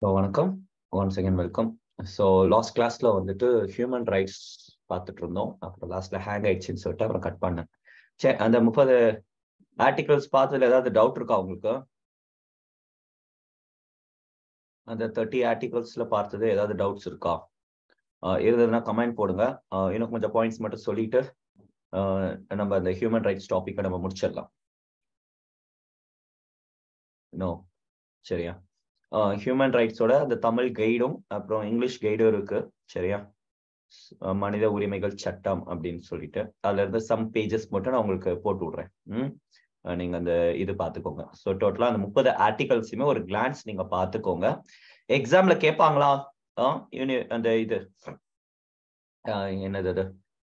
வணக்கம். Once again welcome. So last கிளாஸ்ல வந்துட்டு ஹியூமன் ரைட்ஸ் பார்த்துட்டு இருந்தோம். அப்புறம் லாஸ்ட்ல ஹேங் ஆயிடுச்சுன்னு சொல்லிட்டு அப்புறம் கட் பண்ணேன். சரி, அந்த 30 ஆர்டிகல்ஸ் பார்த்ததுல ஏதாவது டவுட் இருக்கா உங்களுக்கு? அந்த 30 ஆர்டிகல்ஸ்ல பார்த்தது ஏதாவது டவுட்ஸ் இருக்கா? இருந்ததுன்னா கமெண்ட் போடுங்க. இன்னும் கொஞ்சம் பாயிண்ட்ஸ் மட்டும் சொல்லிட்டு நம்ம அந்த ஹியூமன் ரைட்ஸ் டாபிக்கை நம்ம முடிச்சிடலாம். நோ, சரியா? ஹியூமன் ரைட்ஸோட அந்த தமிழ் கைடும் அப்புறம் இங்கிலீஷ் கைடும் இருக்கு, சரியா? மனித உரிமைகள் சட்டம் அப்படின்னு சொல்லிட்டு அதுல இருந்து சம் பேஜஸ் மட்டும் நான் உங்களுக்கு போட்டு விடுறேன். நீங்க அந்த இது பாத்துக்கோங்க. ஸோ டோட்டலா அந்த 30 ஆர்டிகல்ஸுமே ஒரு கிளான்ஸ் நீங்க பாத்துக்கோங்க. எக்ஸாம்ல கேட்பாங்களா? அந்த இது என்னது அது,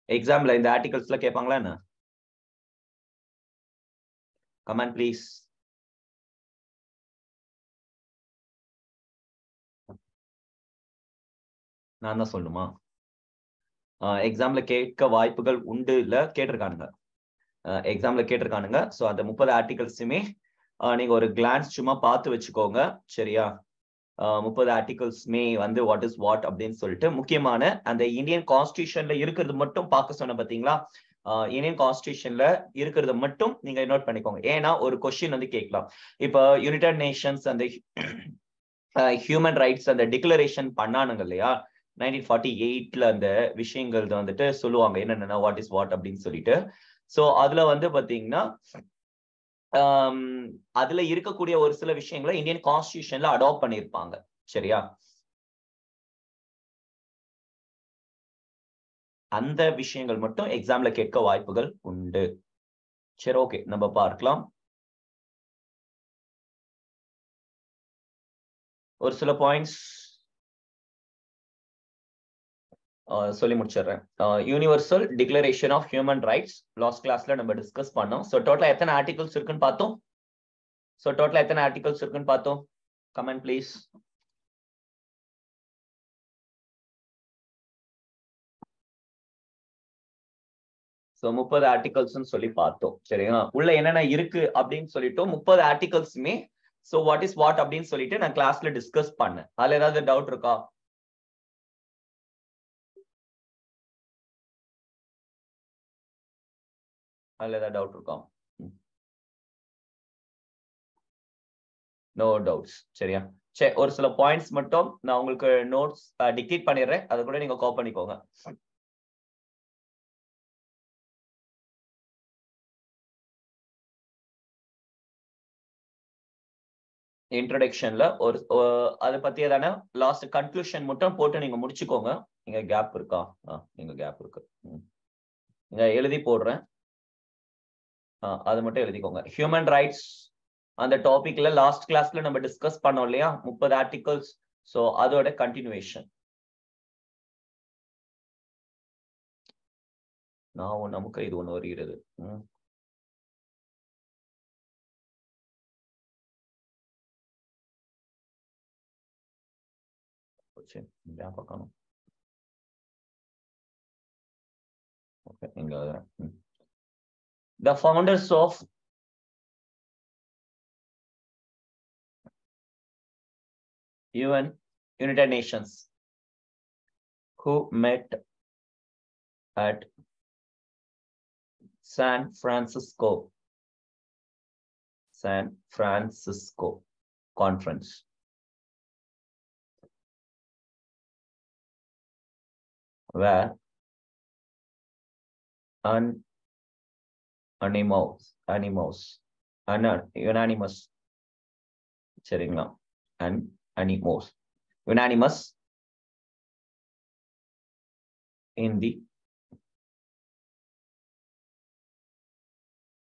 எக்ஸாம்ல இந்த ஆர்டிகல்ஸ்ல கேட்பாங்களா என்ன? Comment please. நான் தான் சொல்லணுமா? எக்ஸாம்ல கேட்க வாய்ப்புகள் உண்டு, இல்ல கேட்டிருக்கானுங்க. எக்ஸாம்ல கேட்டிருக்கானுங்க. ஸோ அந்த 30 ஆர்டிகல்ஸுமே நீங்க ஒரு கிளான்ஸ் சும்மா பார்த்து வச்சுக்கோங்க, சரியா? 30 ஆர்டிகல்ஸ்மே வந்து வாட் இஸ் வாட் அப்படின்னு சொல்லிட்டு முக்கியமான அந்த இந்தியன் கான்ஸ்டிடியூஷன்ல இருக்கிறது மட்டும் பார்க்க சொன்ன பாத்தீங்களா? இந்தியன் கான்ஸ்டிடியூஷன்ல இருக்கிறத மட்டும் நீங்க நோட் பண்ணிக்கோங்க. ஏன்னா ஒரு கொஸ்டின் வந்து கேட்கலாம். இப்போ யுனைடெட் நேஷன்ஸ் அந்த ஹியூமன் ரைட்ஸ் அந்த டிக்ளரேஷன் பண்ணானுங்க இல்லையா? 1948ல அந்த விஷயங்கள் வந்துட்டு சொல்லுவாங்க என்னென்ன வாட் இஸ் வாட் அப்படின்னு சொல்லிட்டு. சோ அதுல வந்து பாத்தீங்கன்னா அதுல இருக்கக்கூடிய ஒரு சில விஷயங்களை இந்தியன் கான்ஸ்டிடியூஷன்ல அடாப்ட் பண்ணிருப்பாங்க, சரியா? அந்த விஷயங்கள் மட்டும் எக்ஸாம்ல கேட்க வாய்ப்புகள் உண்டு. சரி, ஓகே, நம்ம பார்க்கலாம். ஒரு சில பாயிண்ட்ஸ் சொல்லி முடிச்சிடுறேன். Universal declaration of human rights last கிளாஸ்ல நம்ம டிஸ்கஸ் பண்ணோம். ஸோ டோட்டலா எத்தனை ஆர்டிகல்ஸ் இருக்குன்னு பார்த்தோம்? Comment please. ஸோ 30 ஆர்டிகல்ஸ் சொல்லி பார்த்தோம், சரிங்களா? உள்ள என்னென்ன இருக்கு அப்படின்னு சொல்லிட்டோம். 30 ஆர்டிகல்ஸுமே ஸோ வாட் இஸ் வாட் அப்படின்னு சொல்லிட்டு நான் கிளாஸ்ல டிஸ்கஸ் பண்ணேன். அதுல ஏதாவது டவுட் இருக்கா? அதுல ஏதாவது டவுட் இருக்கா? நோ டவுட்ஸ், சரியா? சரி, ஒரு சில பாயிண்ட்ஸ் மட்டும் நான் உங்களுக்கு நோட்ஸ் டிக்டேட் பண்ணிடுறேன். அதை கூட நீங்க காப்பி பண்ணிக்கோங்க. இன்ட்ரோடக்ஷன்ல ஒரு அதை பத்தியதான லாஸ்ட் கன்க்ளூஷன் மட்டும் போட்டு நீங்க முடிச்சுக்கோங்க. நீங்க கேப் இருக்கா? நீங்க கேப் இருக்கு, நீங்க எழுதி போடுறேன். அது மட்டும் எழுதிக்கோங்க. ஹியூமன் ரைட்ஸ் அந்த டாபிக்ல லாஸ்ட் கிளாஸ்ல நம்ம டிஸ்கஸ் பண்ணோம் இல்லையா? 30 ஆர்டிகல்ஸ். சோ அதோட கண்டினியூவேஷன். நமக்கு இது ஒண்ணு வருகிறது. பார்க்கணும். ஓகே, இங்க the founders of United Nations who met at San Francisco conference were unanimous, சரிங்களா? unanimous in the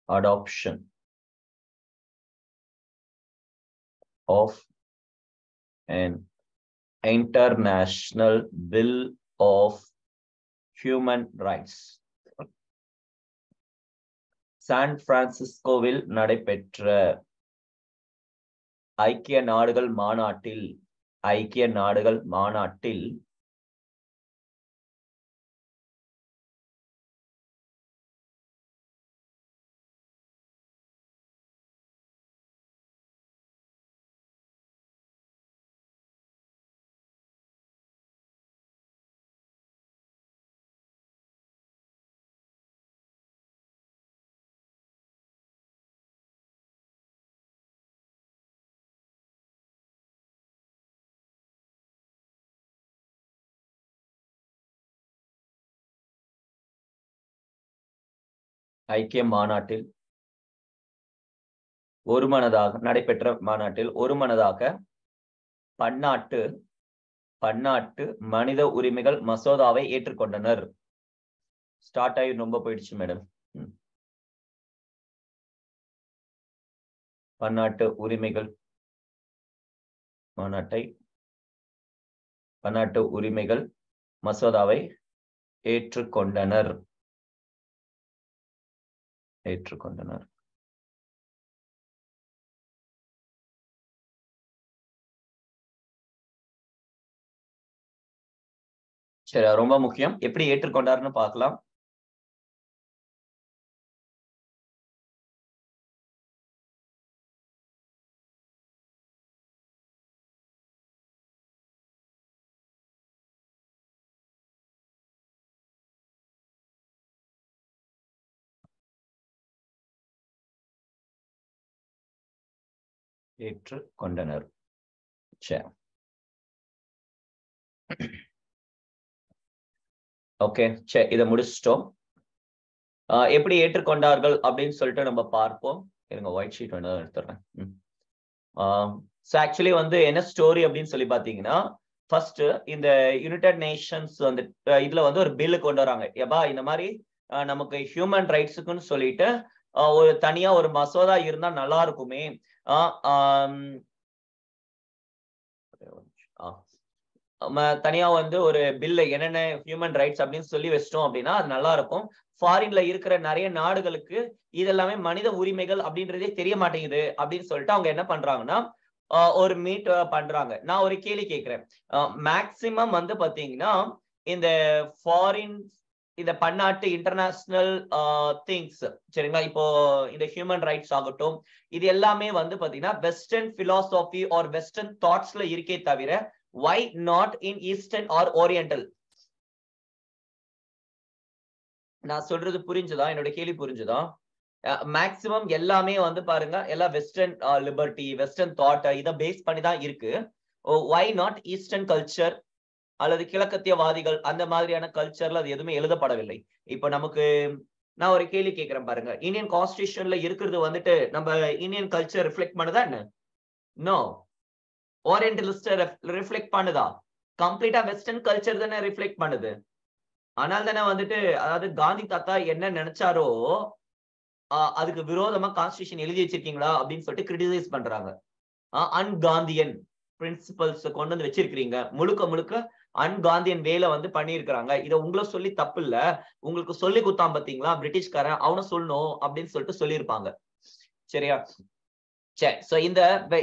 adoption of an international bill of human rights. San பிரான்சிஸ்கோவில் நடைபெற்ற ஐக்கிய நாடுகள் மாநாட்டில் ஐக்கிய மாநாட்டில் ஒருமனதாக நடைபெற்ற மாநாட்டில் ஒருமனதாக பன்னாட்டு மனித உரிமைகள் மசோதாவை ஏற்றுக்கொண்டனர். ஸ்டார்ட் ஆகி ரொம்ப போயிடுச்சு மேடம். பன்னாட்டு உரிமைகள் பன்னாட்டு உரிமைகள் மசோதாவை ஏற்றுக்கொண்டனர். சரி, ரொம்ப முக்கியம். எப்படி ஏற்றுக்கொண்டார்னு பார்க்கலாம். ஏற்றுக்கொண்டனர். சரி, ஓகே. சரி, இதை முடிச்சிட்டோம். எப்படி ஏற்றுக்கொண்டார்கள் அப்படின்னு சொல்லிட்டு நம்ம பார்ப்போம். இருங்க, ஒயிட் ஷீட் வேணா எடுத்துறேன். ஆக்சுவலி வந்து என்ன ஸ்டோரி அப்படின்னு சொல்லி பாத்தீங்கன்னா, ஃபர்ஸ்ட் இந்த யுனைடெட் நேஷன்ஸ் வந்து இதுல வந்து ஒரு பில்லு கொண்டு வராங்க. எப்பா இந்த மாதிரி நமக்கு ஹியூமன் ரைட்ஸுக்குன்னு சொல்லிட்டு ஒரு தனியா ஒரு மசோதா இருந்தா நல்லா இருக்குமே. தனியா வந்து ஒரு பில்ல என்னென்ன ஹியூமன் ரைட்ஸ் அப்படின்னு சொல்லி வச்சிட்டோம் அப்படின்னா அது நல்லா இருக்கும். ஃபாரின்ல இருக்கிற நிறைய நாடுகளுக்கு இதெல்லாமே மனித உரிமைகள் அப்படின்றதே தெரிய மாட்டேங்குது அப்படின்னு சொல்லிட்டு அவங்க என்ன பண்றாங்கன்னா ஒரு மீட் பண்றாங்க. நான் ஒரு கேள்வி கேட்கிறேன். மேக்சிமம் வந்து பாத்தீங்கன்னா இந்த ஃபாரின் இந்த பன்னாட்டு இன்டர்நேஷனல் திங்ஸ் சரிங்களா, இப்போ இந்த ஹியூமன் ரைட்ஸ் ஆகட்டும், இது எல்லாமே வந்து பாத்தீங்கன்னா வெஸ்டர்ன் பிலாசபி ஆர் வெஸ்டர்ன் தாட்ஸ்ல இருக்கே தவிர why not in eastern or oriental? நான் சொல்றது புரிஞ்சுதா? என்னோட கேள்வி புரிஞ்சுதா? மேக்சிமம் எல்லாமே வந்து பாருங்க எல்லாம் வெஸ்டர்ன் லிபர்ட்டி வெஸ்டர்ன் தாட் இதை பேஸ் பண்ணி தான் இருக்கு. why not ஈஸ்டர்ன் கல்ச்சர் அல்லது கிழக்கத்தியவாதிகள் அந்த மாதிரியான கல்ச்சர்ல அது எதுவுமே எழுதப்படவில்லை. இப்ப நமக்கு நான் ஒரு கேள்வி கேட்கிறேன் பாருங்க, இந்தியன் கான்ஸ்டிடியூஷன்ல இருக்கிறது வந்துட்டு நம்ம இந்தியன் கல்ச்சர் ரிஃப்ளெக்ட் பண்ணுதா என்ன? நோ. ஓரியன்டலிஸ்ட் ரிஃப்ளெக்ட் பண்ணுதா? கம்ப்ளீட்டா வெஸ்டர்ன் கல்ச்சர் தானே ரிஃப்ளெக்ட் பண்ணுது. ஆனால் தானே வந்துட்டு அதாவது காந்தி தாத்தா என்ன நினைச்சாரோ அதுக்கு விரோதமா கான்ஸ்டிடியூஷன் எழுதி வச்சிருக்கீங்களா அப்படின்னு சொல்லிட்டு கிரிட்டிசைஸ் பண்றாங்க. அன்காந்தியன் பிரின்சிபல்ஸ் கொண்டு வந்து வச்சிருக்கீங்க, முழுக்க அன்காந்தியன் வேலை வந்து பண்ணியிருக்கிறாங்க. இதை உங்களை சொல்லி தப்பு இல்ல, உங்களுக்கு சொல்லி குத்தான் பாத்தீங்களா பிரிட்டிஷ்காரன், அவனை சொல்லணும் அப்படின்னு சொல்லிட்டு சொல்லியிருப்பாங்க. சரியா? சரி, சோ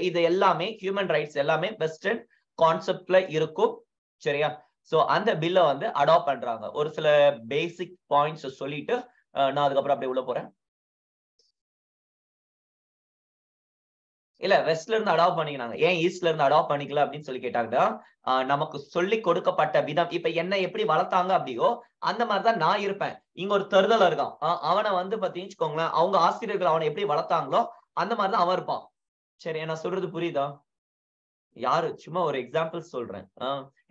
இது எல்லாமே ஹியூமன் ரைட்ஸ் எல்லாமே வெஸ்டர்ன் கான்செப்ட்ல இருக்கும். சரியா? சோ அந்த பில்ல வந்து அடாப்ட் பண்றாங்க. ஒரு சில பேசிக் பாயிண்ட்ஸ் சொல்லிட்டு நான் அதுக்கப்புறம் அப்படியே உள்ள போறேன். இல்ல, வெஸ்ட்ல இருந்து அடாப்ட் பண்ணிக்கிறாங்க. ஏன் ஈஸ்ட்ல இருந்து அடாப்ட் பண்ணிக்கல அப்படின்னு சொல்லி கேட்டாங்கன்னா, நமக்கு சொல்லி கொடுக்கப்பட்ட விதம், இப்ப என்ன எப்படி வளர்த்தாங்க அப்படியோ அந்த மாதிரிதான் நான் இருப்பேன். இங்க ஒரு தருதல் இருக்கான், அவனை வந்து பாத்தீங்கன்னா அவங்க ஆசிரியர்கள் அவனை எப்படி வளர்த்தாங்களோ அந்த மாதிரிதான் அவன் இருப்பான். சரி, நான் சொல்றது புரியுதா? யாரு, சும்மா ஒரு எக்ஸாம்பிள் சொல்றேன்.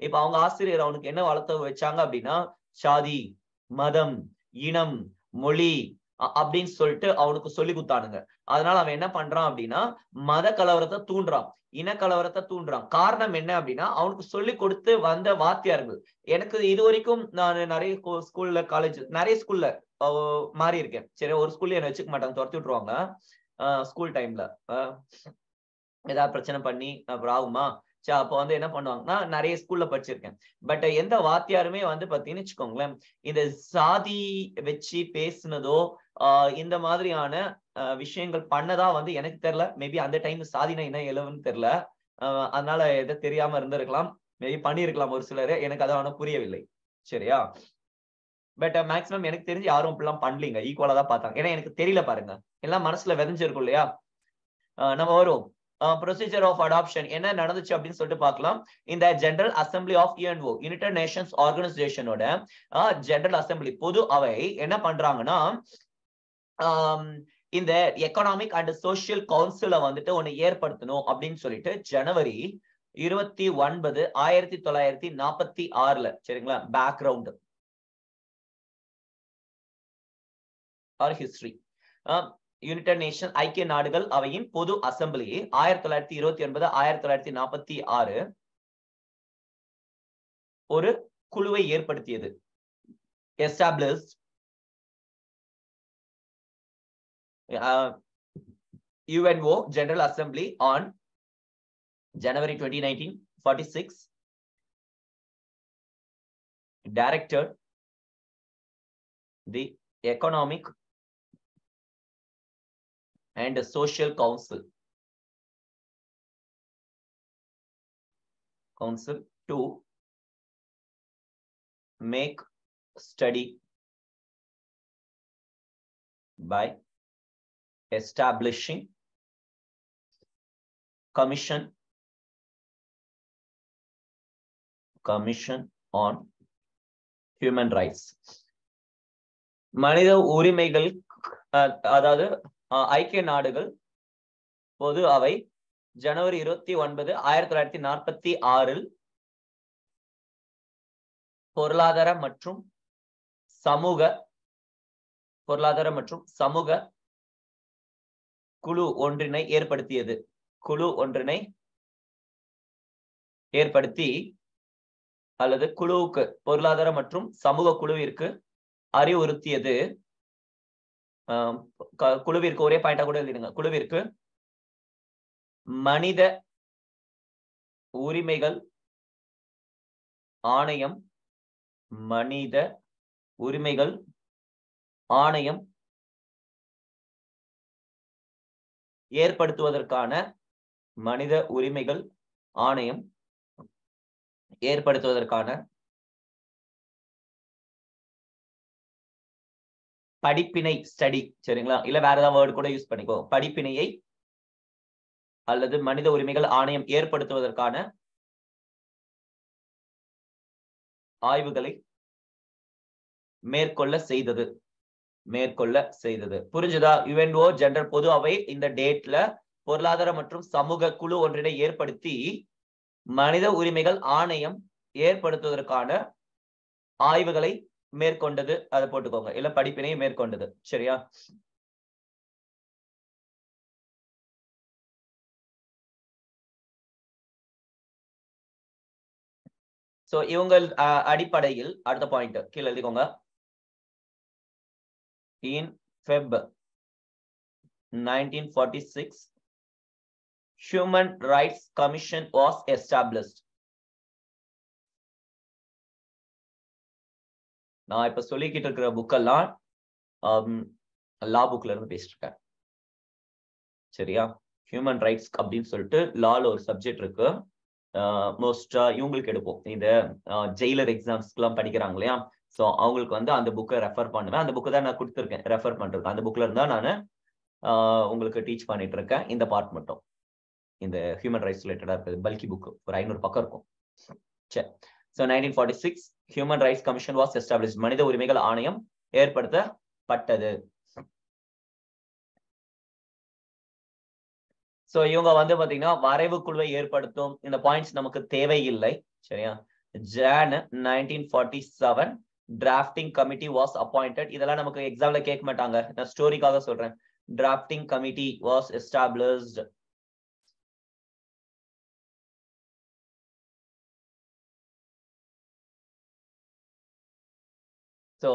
இப்ப அவங்க ஆசிரியர் அவனுக்கு என்ன வளர்த்த வச்சாங்க அப்படின்னா, சாதி, மதம், இனம், மொழி அப்படின்னு சொல்லிட்டு அவனுக்கு சொல்லி கொடுத்தானுங்க. அதனால அவன் என்ன பண்றான் அப்படின்னா மத கலவரத்தை தூண்டுறான், இனக்கலவரத்தை தூண்டுறான். காரணம் என்ன அப்படின்னா அவனுக்கு சொல்லி கொடுத்து வந்த வாத்தியார்கள். எனக்கு இது வரைக்கும் நான் நிறைய ஸ்கூல்ல காலேஜ் நிறைய ஸ்கூல்ல மாறி இருக்கேன். சரி, ஒரு ஸ்கூல்ல என்ன வச்சுக்க மாட்டாங்க, துரத்தி விட்டுருவாங்க. ஸ்கூல் டைம்ல ஏதாவது பிரச்சனை பண்ணி அப்புறம் ஆகுமா, அப்ப வந்து என்ன பண்ணுவாங்கன்னா நிறைய ஸ்கூல்ல படிச்சிருக்கேன். பட் எந்த வாத்தியாருமே வந்து பாத்தீங்கன்னு வச்சுக்கோங்களேன் இந்த சாதி வச்சு பேசுனதோ இந்த மாதிரியான விஷயங்கள் பண்ணதா வந்து எனக்கு தெரியல. மேபி அந்த டைம் சாதினா என்ன எழுவுன்னு தெரியல, அதனால எதை தெரியாம இருந்திருக்கலாம், மேபி பண்ணிருக்கலாம் ஒரு சிலர், எனக்கு அதை ஆனா புரியவில்லை. சரியா? பட் மேக்சிமம் எனக்கு தெரிஞ்சு யாரும் அப்படிலாம் பண்ணலீங்க, ஈக்குவலா தான் பார்த்தாங்க. ஏன்னா எனக்கு தெரியல பாருங்க, எல்லாம் மனசுல விதைஞ்சிருக்கும் இல்லையா. நம்ம வரும் ப்ரொசீஜர் ஆஃப் அடாப்ஷன் என்ன நடந்துச்சு அப்படின்னு சொல்லிட்டு பார்க்கலாம். இந்த general assembly of UNO United Nations ஆர்கனைசேஷனோட ஜெனரல் அசம்பிளி பொது அவை என்ன பண்றாங்கன்னா இந்த எக்கனாமிக் அண்ட் சோசியல் கவுன்சிலை வந்துட்டு ஒன்னு ஏற்படுத்தணும் அப்படின்னு சொல்லிட்டு ஜனவரி 29, 1946 சரிங்களா. Background or history. United nation ஐக்கிய நாடுகள் அவையின் பொது அசம்பிளி 1929 1946 ஒரு குழுவை ஏற்படுத்தியது. established UNO General Assembly on January 20, 1946 directed the Economic and Social Council to make study by establishing commission on human rights. மனித உரிமைகள் அதாவது ஐக்கிய நாடுகள் பொது அவை ஜனவரி 29 1946 பொருளாதார மற்றும் சமூக குழு ஒன்றினை ஏற்படுத்தி அல்லது குழுவுக்கு பொருளாதார மற்றும் சமூக குழுவிற்கு அறிவுறுத்தியது. குழுவிற்கு ஒரே பாயிண்டா கூட எழுதிடுங்க. குழுவிற்கு மனித உரிமைகள் ஆணையம் ஏற்படுத்துவதற்கான படிப்பினை ஸ்டடி, சரிங்களா? இல்ல வேற ஏதாவது வேர்டு கூட யூஸ் பண்ணிக்கோ. படிப்பினையை அல்லது மனித உரிமைகள் ஆணையம் ஏற்படுத்துவதற்கான ஆய்வுகளை மேற்கொள்ள செய்தது. புரிஞ்சுதா? யுஎன்ஓ ஜெனரல் பொது அவை இந்த டேட்ல பொருளாதார மற்றும் சமூக குழு ஒன்றினை ஏற்படுத்தி மனித உரிமைகள் ஆணையம் ஏற்படுத்துவதற்கான ஆய்வுகளை மேற்கொண்டது. அதை போட்டுக்கோங்க. இல்ல படிப்பினை மேற்கொண்டது. சரியா? சோ இவங்க அடிப்படையில் அடுத்த பாயிண்ட் கீழே எழுதிக்கோங்க. In Feb 1946 Human Rights Commission was established. நான் இப்ப சொல்லிக்கிட்டு இருக்கிற புக்கெல்லாம் லா புக்ல இருந்து பேசிட்டு இருக்கேன். சரியா? ஹியூமன் ரைட்ஸ் அப்படின்னு சொல்லிட்டு லால ஒரு சப்ஜெக்ட் இருக்கு. மோஸ்டா இவங்களுக்கு எடுப்போம். இந்த ஜெயிலர் எக்ஸாம்ஸ்க்கு எல்லாம் படிக்கிறாங்க இல்லையா? ஸோ அவங்களுக்கு வந்து அந்த புக்கை ரெஃபர் பண்ணுவேன். அந்த புக்கை தான் நான் கொடுத்துருக்கேன் ரெஃபர் பண்றதுக்கு. அந்த புக்ல இருந்தா நான் உங்களுக்கு டீச் பண்ணிட்டு இருக்கேன். இந்த பார்ட் மட்டும் இந்த ஹியூமன் ரைட்ஸ் ரிலேட்டடா இருக்குது. பல்கி புக் ஒரு 500 பக்கம் இருக்கும். சரி. So 1946 human rights commission was established. மனித உரிமைகள் ஆணையம் ஏற்படுத்தப்பட்டது. ஸோ இவங்க வந்து பாத்தீங்கன்னா வரைவு குழுவை ஏற்படுத்தும். இந்த பாயிண்ட்ஸ் நமக்கு தேவையில்லை. சரியா? Jan 1947 drafting committee was appointed. இதெல்லாம் நமக்கு எக்ஸாம்ல கேட்க மாட்டாங்க. நான் ஸ்டோரிக்காக சொல்றேன். drafting committee was established. So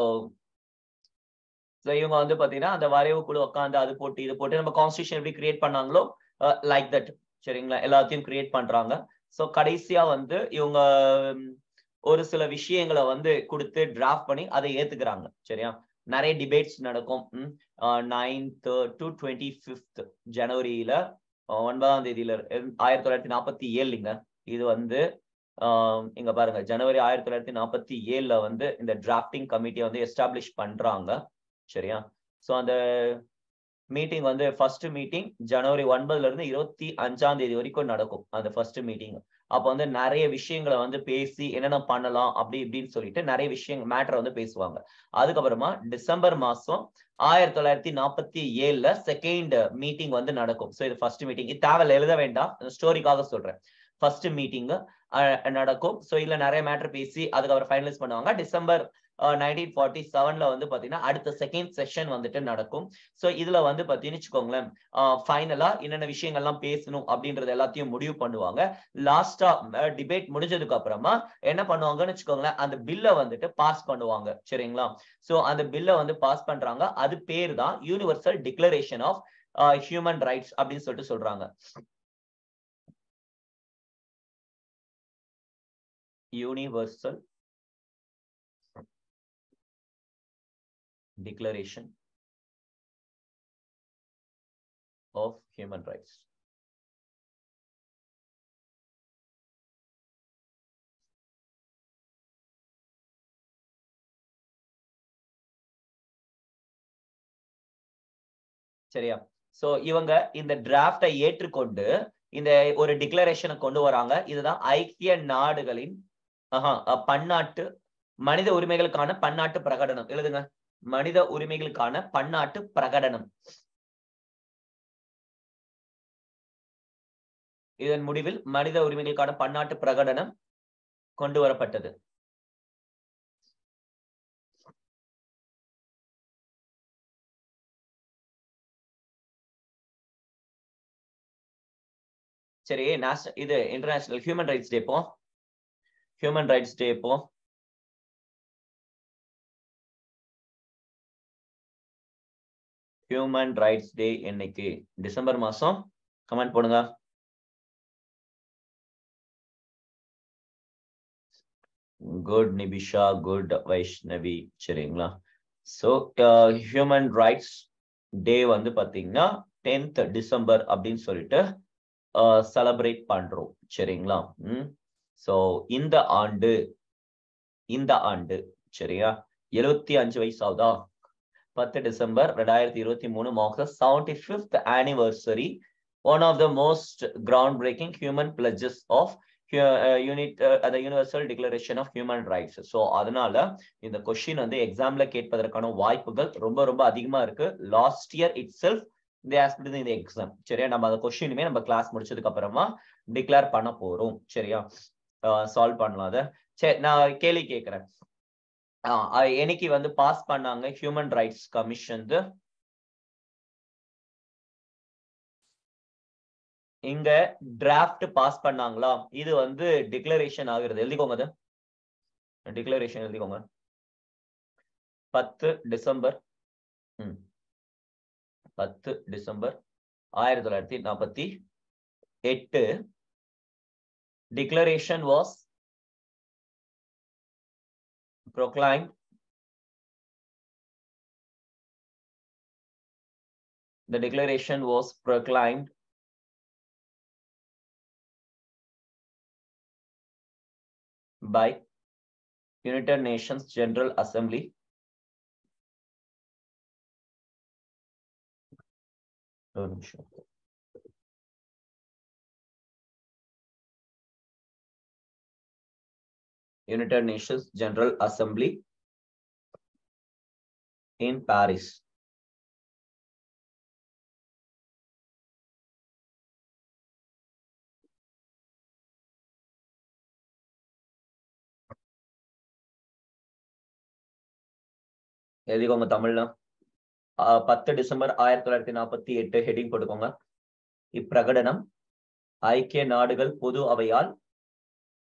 இவங்க வந்து பாத்தீங்கன்னா அந்த வரைவு குழு உட்காந்து அது போட்டு இது போட்டு நம்ம கான்ஸ்டிடியூஷன் எப்படி கிரியேட் பண்ணாங்களோ லைக் தட். சரிங்களா? எல்லாத்தையும் கிரியேட் பண்றாங்க. ஸோ கடைசியா வந்து இவங்க ஒரு சில விஷயங்களை வந்து கொடுத்து டிராஃப்ட் பண்ணி அதை ஏத்துக்கிறாங்க. சரியா? நிறைய டிபேட்ஸ் நடக்கும். 9th to 25th ஜனவரியில 9ஆம் தேதியில 1947. இது வந்து இங்க பாருங்க, ஜனவரி 1947 வந்து இந்த டிராஃப்டிங் கமிட்டியை வந்து எஸ்டாப்ளிஷ் பண்றாங்க. சரியா? ஸோ அந்த மீட்டிங் வந்து ஃபர்ஸ்ட் மீட்டிங் ஜனவரி 9 இருந்து 25ஆம் தேதி வரைக்கும் நடக்கும் அந்த ஃபர்ஸ்ட் மீட்டிங். அப்போ வந்து நிறைய விஷயங்களை வந்து பேசி என்னென்ன பண்ணலாம் அப்படி இப்படின்னு சொல்லிட்டு நிறைய விஷயங்கள் மேட்டரை வந்து பேசுவாங்க. அதுக்கப்புறமா டிசம்பர் மாசம் 1947 செகண்ட் மீட்டிங் வந்து நடக்கும். ஸோ இது ஃபர்ஸ்ட் மீட்டிங். இது தேவையில்ல, எழுத வேண்டாம், ஸ்டோரிக்காக சொல்றேன். ஃபர்ஸ்ட் மீட்டிங் நடக்கும். ஸோ இதுல நிறைய மேட்டர் பேசி அதுக்கப்புறம் ஃபைனலைஸ் பண்ணுவாங்க. டிசம்பர் 1947ல வந்து பாத்தீங்கன்னா அடுத்த செகண்ட் செஷன் வந்துட்டு நடக்கும். சோ இதுல வந்து பாத்தீங்கன்னு வச்சுக்கோங்களேன், ஃபைனலா என்னென்ன விஷயங்கள்லாம் பேசணும் அப்படின்றது எல்லாத்தையும் முடிவு பண்ணுவாங்க. லாஸ்டா டிபேட் முடிஞ்சதுக்கு அப்புறமா என்ன பண்ணுவாங்கன்னு வச்சுக்கோங்களேன், அந்த பில்ல வந்துட்டு பாஸ் பண்ணுவாங்க. சரிங்களா? சோ அந்த பில்ல வந்து பாஸ் பண்றாங்க. அது பேர் தான் universal declaration of human rights அப்படின்னு சொல்லிட்டு சொல்றாங்க. Universal Declaration of Human Rights. சரியா? சோ இவங்க இந்த டிராஃப்டை ஏற்றுக்கொண்டு இந்த ஒரு டிக்ளரேஷனை கொண்டு வராங்க. இதுதான் ஐக்கிய நாடுகளின் பன்னாட்டு மனித உரிமைகளுக்கான பன்னாட்டு பிரகடனம். எழுதுங்க. மனித உரிமைகளுக்கான பன்னாட்டு பிரகடனம். இதன் முடிவில் மனித உரிமைகளுக்கான பன்னாட்டு பிரகடனம் கொண்டு வரப்பட்டது. சரி, இது இன்டர்நேஷனல் ஹியூமன் ரைட்ஸ் டே. இப்போ ஹியூமன் ரைட்ஸ் டே இப்போ ஹியூமன் ரைட்ஸ் டே என்னைக்கு? டிசம்பர் மாசம். கமெண்ட் போடுங்க. Good Nibisha, good Vaishnavi. சரிங்களா? சோ ஹியூமன் ரைட்ஸ் டே வந்து பாத்தீங்கன்னா 10th டிசம்பர் அப்படின்னு சொல்லிட்டு செலிப்ரேட் பண்றோம். சரிங்களா? சோ இந்த ஆண்டு சரியா 75 வயசு ஆகுதா? 10 December 2023 marks the 75th anniversary, one of the most groundbreaking human pledges of the Universal Declaration of Human Rights. So அதனால இந்த கொஸ்டின் வந்து எக்ஸாம்ல கேட்பதற்கான வாய்ப்புகள் ரொம்ப ரொம்ப அதிகமா இருக்கு. Last year itself they asked in the exam. சரியா? நம்ம அந்த கொஸ்டினுமே நம்ம கிளாஸ் முடிச்சதுக்கு அப்புறமா டிக்ளேர் பண்ண போறோம். சரியா? சால்வ் பண்ணலாம் அத. சரி, நான் கேள்வி கேட்கிறேன். என்னைக்கு வந்து பாஸ் பண்ணாங்க ஹியூமன் ரைட்ஸ் கமிஷன்? இங்க டிராஃப்ட் பாஸ் பண்ணாங்களா? இது வந்து டிக்ளரேஷன் ஆகிறது. எழுதிக்கோங்க. அது டிக்ளரேஷன் எழுதிக்கோங்க. 10 December 10 December 1948 declaration was proclaimed. The declaration was proclaimed by United Nations General Assembly United Nations General Assembly in Paris. எழுதிக்கோங்க தமிழ்ல. 10 டிசம்பர் 1948 ஹெட்டிங் போட்டுக்கோங்க. இப்பிரகடனம் ஐக்கிய நாடுகள் பொது அவையால்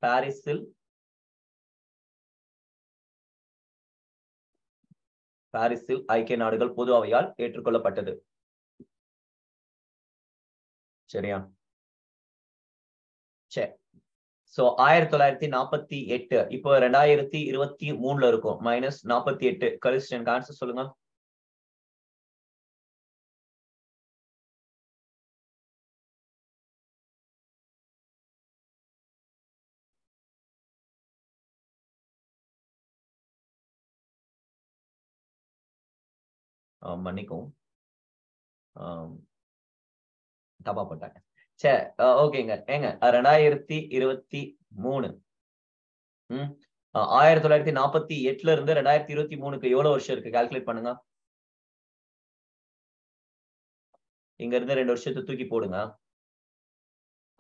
பாரிஸில் ஐக்கிய நாடுகள் பொது அவையால் ஏற்றுக்கொள்ளப்பட்டது. சரியா? சரி. சோ 1948 இப்போ 2023 இருக்கும். -48 கழிச்சிட்டு ஆன்சர் சொல்லுங்க. மன்னிக்கும், தப்பா போட்டாங்க. சரி, ஓகேங்க. ஏங்க 2023 1948 இருந்து 2023 எவ்வளவு வருஷம் இருக்கு? கால்குலேட் பண்ணுங்க. இங்க இருந்து 2 வருஷத்தை தூக்கி போடுங்க.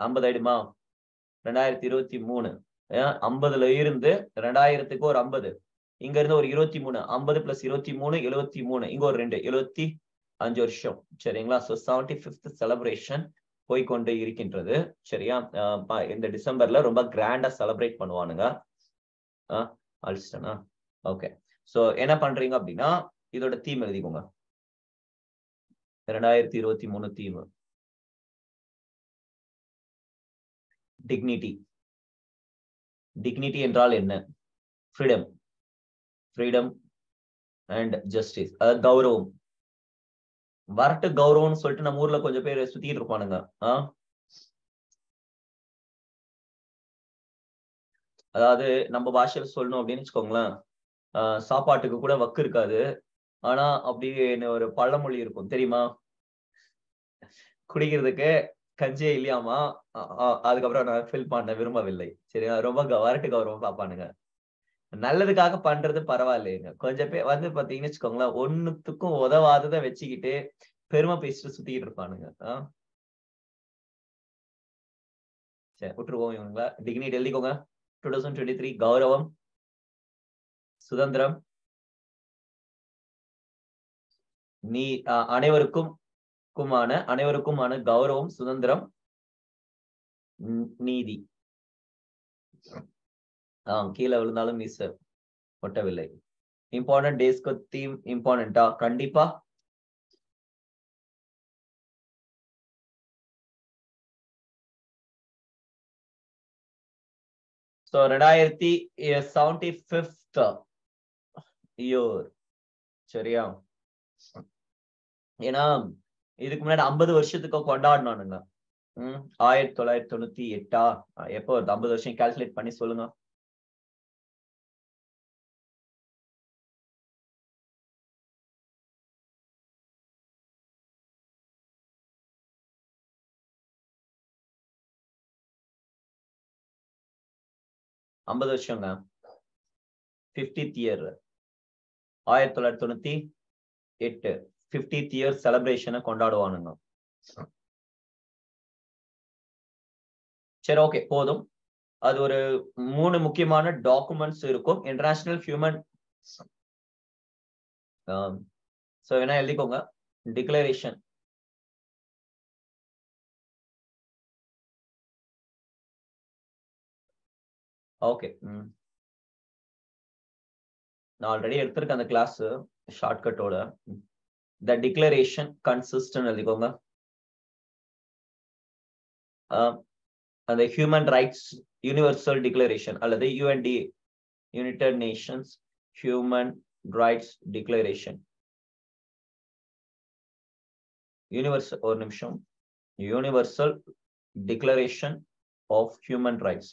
50 ஆயிடுமா? 2023 50ல இருந்து 2000க்கு ஒரு 50 இங்க இருந்து ஒரு 23 50 + 23 73 இங்க ஒரு 2 75 வருஷம் சரிங்களா. ஸோ 75th செலிப்ரேஷன் போய்கொண்டு இருக்கின்றது சரியா. இந்த டிசம்பர்ல ரொம்ப கிராண்டா செலிப்ரேட் பண்ணுவானுங்க. அழிச்சிட்டேனா? ஓகே. ஸோ என்ன பண்றீங்க அப்படின்னா இதோட தீம் எழுதிக்கோங்க. 2023 தீம் டிக்னிட்டி. டிக்னிட்டி என்றால் என்ன? ஃப்ரீடம். ஃப்ரீடம் அண்ட் ஜஸ்டிஸ், அதாவது கௌரவம். வரட்டு கௌரவம்னு சொல்லிட்டு நம்ம ஊர்ல கொஞ்சம் பேர் சுத்திட்டு இருப்பானுங்க. அதாவது நம்ம பாஷையில சொல்லணும் அப்படின்னு வச்சுக்கோங்களேன், சாப்பாட்டுக்கு கூட வக்கு இருக்காது. ஆனா அப்படி ஒரு பழமொழி இருக்கும் தெரியுமா? குடிக்கிறதுக்கு கஞ்சியே இல்லையாமா. அதுக்கப்புறம் நான் ஃபில் பண்ண விரும்பவில்லை. சரியா, ரொம்ப வரட்டு கௌரவம் பாப்பானுங்க. நல்லதுக்காக பண்றது பரவாயில்லைங்க. கொஞ்சம் பேர் வந்து பாத்தீங்கன்னு வச்சுக்கோங்களேன், ஒண்ணுத்துக்கும் உதவாததை வச்சுக்கிட்டு பெருமை பேசிட்டு சுத்திக்கிட்டு இருப்பானுங்க. சரி, விட்டுருவோம் இவங்கள. டிக்னிட்டி எழுதிக்கோங்க. 2023 கௌரவம், சுதந்திரம், நீ அனைவருக்குமான கௌரவம், சுதந்திரம், நீதி. கீழே விழுந்தாலும் மிஸ் ஒட்டவில்லை. இம்பார்ட்டன்ட் டேஸ்க்கு தீம் இம்பார்ட்டன்டா? கண்டிப்பா. So 2075th year சரியா. ஏன்னா இதுக்கு முன்னாடி 50 வருஷத்துக்கு கொண்டாடினானுங்க. 1998 எப்போ 50 வருஷம் கால்குலேட் பண்ணி சொல்லுங்க. ஐம்பது வருஷங்க. 50th year 1998 50th year செலிப்ரேஷனை கொண்டாடுவானுங்க. சரி, ஓகே, போதும். அது ஒரு 3 முக்கியமான டாக்குமெண்ட்ஸ் இருக்கும். இன்டர்நேஷனல் ஹியூமன் சோ என்ன எழுதிக்கோங்க. Declaration, okay. நான் ஆல்ரெடி எடுத்திருக்கேன் அந்த கிளாஸ் ஷார்ட்கட்டோட. த டிக்ளரேஷன் கன்சிஸ்டன் எழுதிக்கோங்க. அந்த ஹியூமன் ரைட்ஸ் யூனிவர்சல் டிக்ளரேஷன் அல்லது UNDA, United Nations human rights declaration. Universal, ஒரு நிமிஷம், universal declaration of human rights.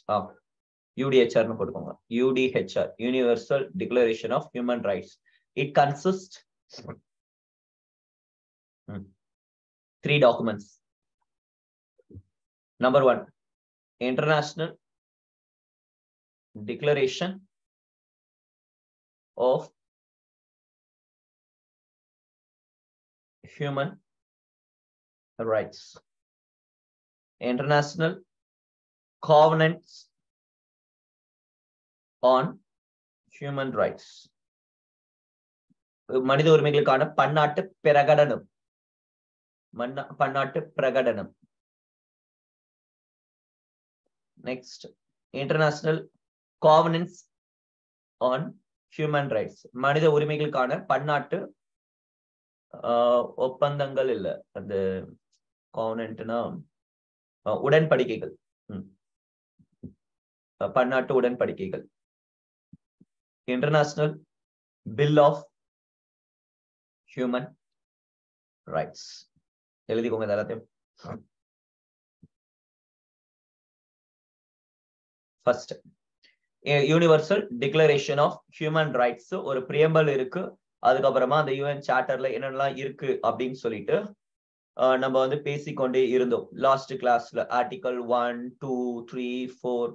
UDHR னு போட்டுக்கோங்க. UDHR, Universal Declaration of Human Rights. It consists 3 documents. Number 1, International Declaration of Human Rights. International Covenants on Human Rights. மனித உரிமைகளுக்கான பன்னாட்டு பிரகடனம். பன்னாட்டு பிரகடனம். Next, International Covenants on Human Rights. மனித உரிமைகளுக்கான பன்னாட்டு ஒப்பந்தங்கள் இல்ல, அந்த கோவனன்ட்னா உடன்படிக்கைகள். பன்னாட்டு உடன்படிக்கைகள். International Bill of Human Rights. எழுதிக்கோங்க எல்லாத்தையும். First, Universal Declaration of Human Rights ஒரு பிரியம்பல் இருக்கு. அதுக்கப்புறமா அந்த UN சார்ட்டர்ல என்னென்னலாம் இருக்கு அப்படின்னு சொல்லிட்டு நம்ம வந்து பேசிக்கொண்டே இருந்தோம் லாஸ்ட் கிளாஸ்ல. ஆர்டிகல் 1, 2, 3, 4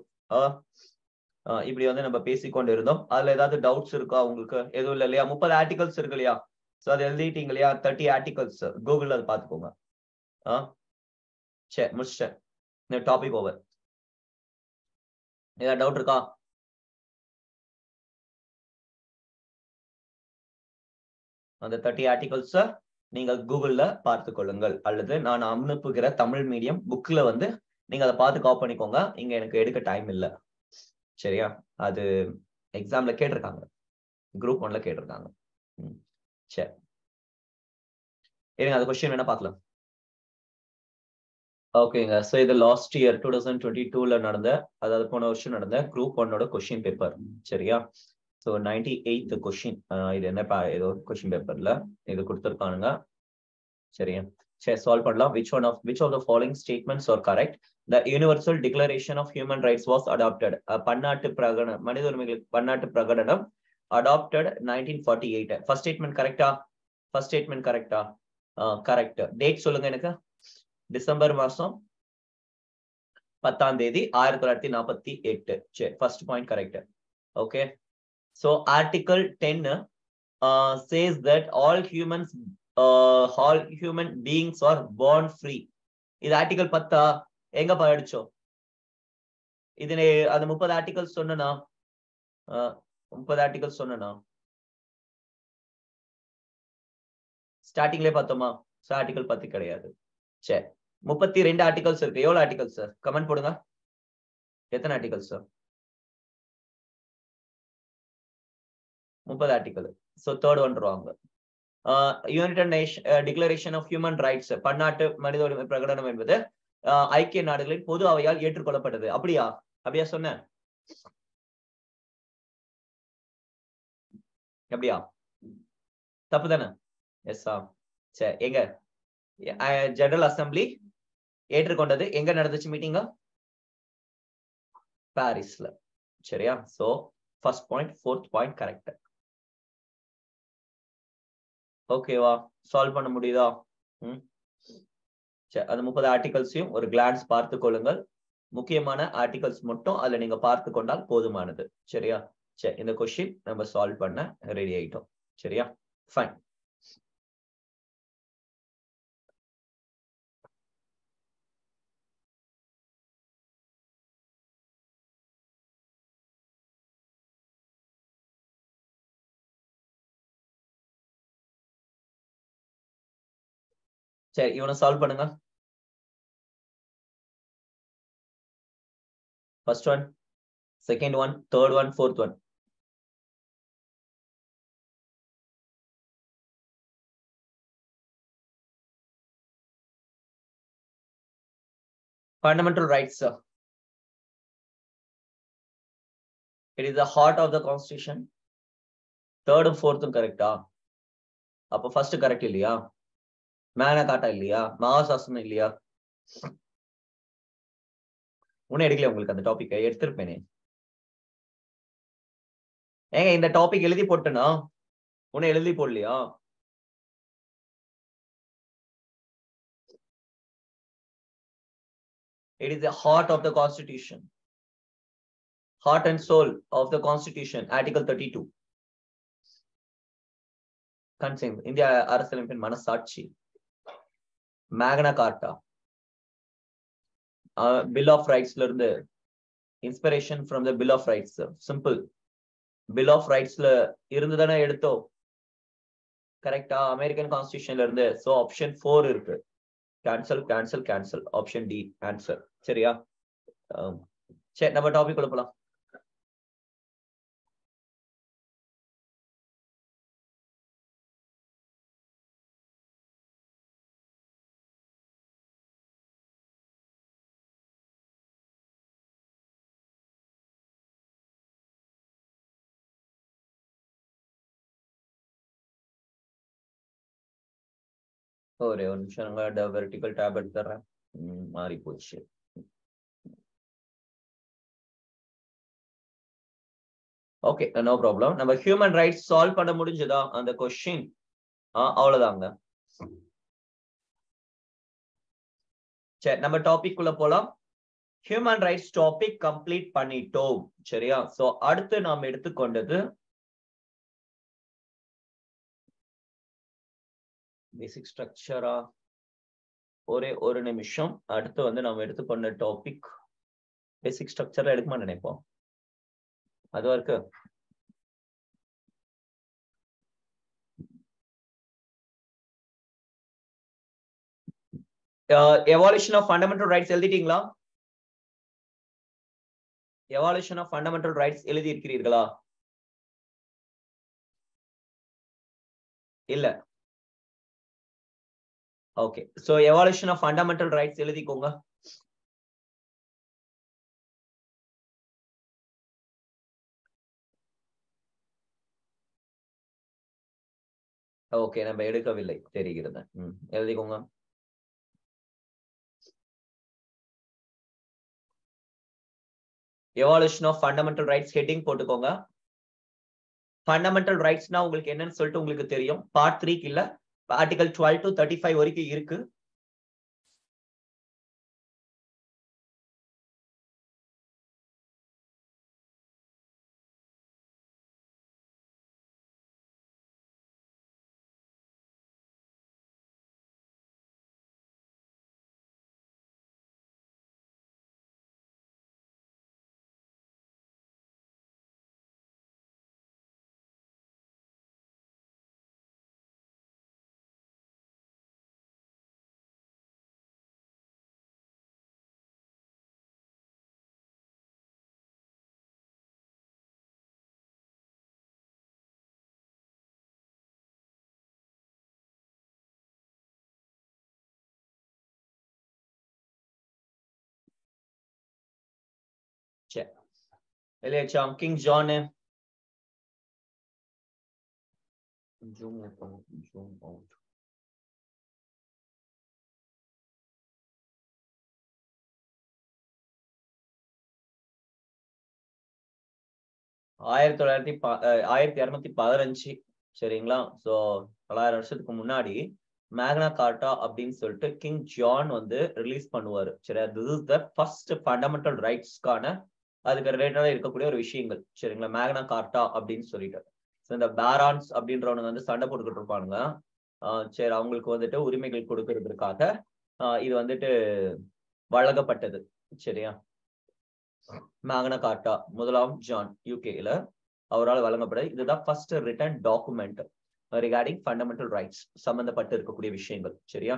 இப்படி வந்து நம்ம பேசிக்கொண்டு இருந்தோம். அதுல ஏதாவது டவுட்ஸ் இருக்கா உங்களுக்கு? எதுவும் இல்லை இல்லையா? 30 ஆர்டிகல்ஸ் இருக்கு இல்லையா? சோ அது எழுதிட்டீங்க இல்லையா? 30 ஆர்டிகல்ஸ் கூகுள்ல அது பாத்துக்கோங்க. சரி, முடிச்சிட்டேன். இந்த டாபிக் ஓவர். ஏதாவது டவுட் இருக்கா? அந்த 30 ஆர்டிகல்ஸ் நீங்கள் கூகுள்ல பார்த்து கொள்ளுங்கள், அல்லது நான் அனுப்புகிற தமிழ் மீடியம் புக்ல வந்து நீங்க அதை பார்த்து காப்பி பண்ணிக்கோங்க. இங்க எனக்கு எடுக்க டைம் இல்ல. சரியா? அது எக்ஸாம்ல கேட்டிருக்காங்க, குரூப் 1ல கேட்டிருக்காங்க. சரி, இருங்க அந்த கொஸ்டின் வேணா பார்க்கலாம். ஓகேங்க. சோ இது லாஸ்ட் இயர் 2022ல நடந்த, அதாவது போன வருஷம் நடந்த குரூப் 1ஓட கொஸ்டின் பேப்பர். சரியா? So 98th question. இது என்ன ஏதோ கொஸ்டின் பேப்பர்ல இது கொடுத்திருக்கானுங்க. சரியா? சரி, சால்வ் பண்ணலாம். which of the following statements are correct? The universal declaration of human rights was adopted. பன்னாட்டு பிரகடனம், மனித உரிமைகள் பன்னாட்டு பிரகடனம் adopted 1948. ஃபர்ஸ்ட் ஸ்டேட்மெண்ட் கரெக்டா? ஃபர்ஸ்ட் ஸ்டேட்மெண்ட் கரெக்டா? கரெக்ட். டேட் சொல்லுங்க எனக்கு. டிசம்பர் மாசம் 10ஆம் தேதி 1948. சரி, first point correct. Okay. So article 10 says that all human beings are born free. இது ஆர்டிகல் 10 எங்க படிச்சோம்? இது அந்த 30 ஆர்டிகல் சொன்னா 30 ஆர்டிகல் சொன்னா ஸ்டார்டிங்லயே பார்த்தோமா? சோ ஆர்டிகல் 10 கிடையாது. சரி, 32 ஆர்டிகல்ஸ் இருக்கு. எவ்வளவு ஆர்டிகல்ஸ் சார்? கமெண்ட் போடுங்க. எத்தனை articles sir? 30 article. So third one wrong. United nation declaration of human rights, பன்னாட்டு மனித உரிமை பிரகடனம் என்பது ஐக்கிய நாடுகளின் பொது அவையால் ஏற்றுக்கொள்ளப்பட்டது. அப்படியா? அப்படியா சொன்ன? அப்படியா? தப்பு தானே? எஸ்ஸா? சரி, எங்க ஜெனரல் அசம்பிளி ஏற்றுக்கொண்டது? எங்க நடந்துச்சு மீட்டிங்? பாரிஸ்ல. சரியா? So first point, fourth point correct. ஓகேவா? சால்வ் பண்ண முடியுதா? சரி, அந்த 30 ஆர்டிகல்ஸையும் ஒரு கிளான்ஸ் பார்த்து கொள்ளுங்கள். முக்கியமான ஆர்டிகல்ஸ் மட்டும் அதுல நீங்க பார்த்து கொண்டால் போதுமானது. சரியா? சரி, இந்த கொஸ்டின் நம்ம சால்வ் பண்ண ரெடி ஆயிட்டோம். சரியா? ஃபைன். சரி, இவனை சால்வ் பண்ணுங்க. First one, second one, third one, fourth one. Fundamental rights, sir. It is the heart of the constitution. Third and fourth correct. அப்ப first correct இல்லையா? மேக்னா கார்ட்டா இல்லையா? மகாசாசனம் இல்லையா? உன்ன எடுக்கல உங்களுக்கு அந்த டாபிக் எடுத்திருப்பேனே. ஏங்க இந்த டாபிக் எழுதி போட்டனா? உன்ன எழுதி போடலையா? It is the heart of the constitution. Heart and soul of the constitution. Article 32. Consent. இந்திய அரசியலமைப்பின் மனசாட்சி. மேக்னா கார்ட்டா. Bill of Rights ல இருந்து inspiration from the Bill of Rights. Simple. Bill of Rights ல இருந்து தானே எடுத்தோம். கரெக்டா? அமெரிக்கன் கான்ஸ்டிடியூஷன்ல இருந்து. சோ ஆப்ஷன் 4 இருக்கு. Cancel cancel cancel. Option D answer. சரியா? சரி, நம்ம டாபிக் உள்ள போலாம். ஒரே ஒரு நிமிஷம், வெர்டிகல் டேப் எடுத்துறேன். மாறி போச்சு. Okay, no problem. நம்ம ஹியூமன் ரைட்ஸ் சால்வ் பண்ண முடிஞ்சதா அந்த கொஸ்டின்? அவ்வளவுதாங்க. சரி, நம்ம டாபிக் உள்ள போலாம். ஹியூமன் ரைட்ஸ் டாபிக் கம்ப்ளீட் பண்ணிட்டோம். சரியா? சோ அடுத்து நாம் எடுத்துக்கொண்டது பேசிக் ஸ்ட்ரக்சரா? ஒரே ஒரு நிமிஷம். அடுத்து வந்து நாம் எடுத்துக்கொண்ட டாபிக் பேசிக் ஸ்ட்ரக்சர்ல எடுக்குமா நினைப்போம். அதுவா இருக்கு. எவால்யூஷன் ஆஃப் ஃபண்டமெண்டல் ரைட்ஸ் எழுதிட்டீங்களா? எவால்யூஷன் ஆஃப் ஃபண்டமெண்டல் ரைட்ஸ் எழுதி இருக்கிறீர்களா? இல்ல. Okay, so evolution of fundamental rights எழுதிக்கோங்க. ஓகே, நம்ம எடுக்கவில்லை தெரிகிறது. எழுதிக்கோங்க. Evolution of fundamental rights heading போட்டுக்கோங்க. ஃபண்டமெண்டல் ரைட்ஸ்னா உங்களுக்கு என்னன்னு சொல்லிட்டு உங்களுக்கு தெரியும். பார்ட் 3 இல்ல, ஆர்டிகல் 12 to 35 வரைக்கும் இருக்கு. சரி, இல்லையா கிங் ஜான் ஜூம் அவுட். ஆயிரத்தி 1215 சரிங்களா? சோ 900 வருஷத்துக்கு முன்னாடி மேக்னா கார்ட்டா அப்படின்னு சொல்லிட்டு கிங் ஜான் வந்து ரிலீஸ் பண்ணுவாரு. சரியா? This is the first fundamental ரைட்ஸ்க்கான அதுக்கு ரிலேட்டடா இருக்கக்கூடிய ஒரு விஷயங்கள். சரிங்களா? மேக்னா கார்ட்டா அப்படின்னு சொல்லிட்டு இந்த பேரான்ஸ் அப்படின்றவனுங்க வந்து சண்டை போட்டுக்கிட்டு இருப்பானுங்க. சரி, அவங்களுக்கு வந்துட்டு உரிமைகள் கொடுக்கறதுக்காக இது வந்துட்டு வழங்கப்பட்டது. சரியா? மேக்னா கார்ட்டா முதலாம் ஜான் யூகேல அவரால் வழங்கப்பட இதுதான் first written document regarding fundamental rights சம்பந்தப்பட்டு இருக்கக்கூடிய விஷயங்கள். சரியா?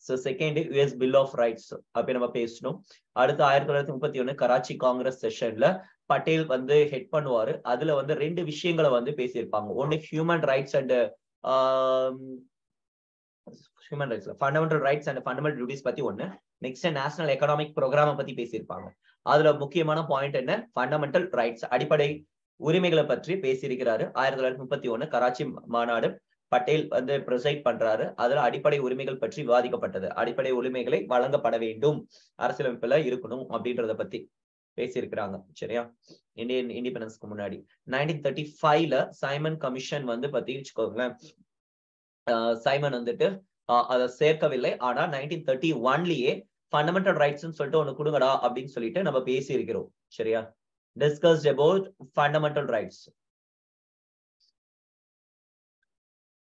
So second US bill of rights அப்படி நம்ம பேசணும். அடுத்து 1931 கராச்சி காங்கிரஸ் செஷன்ல பட்டேல் வந்து ஹெட் பண்ணுவாரு. அதுல வந்து 2 விஷயங்களை வந்து பேசியிருப்பாங்க. ஒன்னு ஹியூமன் ரைட்ஸ் அண்ட் ஹியூமன் ரைட்ஸ்ல fundamental rights and fundamental duties பத்தி ஒண்ணு. நெக்ஸ்ட் நேஷனல் எக்கனாமிக் ப்ரோக்ராம் பத்தி பேசியிருப்பாங்க. அதுல முக்கியமான பாயிண்ட் என்ன? ஃபண்டமெண்டல் ரைட்ஸ் அடிப்படை உரிமைகளை பற்றி பேசியிருக்கிறாரு. 1931 கராச்சி மாநாடு பட்டேல் வந்து ப்ரிசைட் பண்றாரு. அதுல அடிப்படை உரிமைகள் பற்றி விவாதிக்கப்பட்டது. அடிப்படை உரிமைகளை வழங்கப்பட வேண்டும், அரசியலமைப்புல இருக்கணும் அப்படின்றத பத்தி பேசியிருக்கிறாங்க. சரியா? இந்தியன் இண்டிபெண்டன்ஸ்க்கு முன்னாடி 1935ல சைமன் கமிஷன் வந்து பத்தி வச்சுக்கோங்களேன். சைமன் வந்துட்டு அதை சேர்க்கவில்லை. ஆனா 1931லயே ஃபண்டமெண்டல் ரைட்ஸ் சொல்லிட்டு ஒண்ணு கொடுங்கடா அப்படின்னு சொல்லிட்டு நம்ம பேசி இருக்கிறோம். சரியா? discussed about fundamental rights.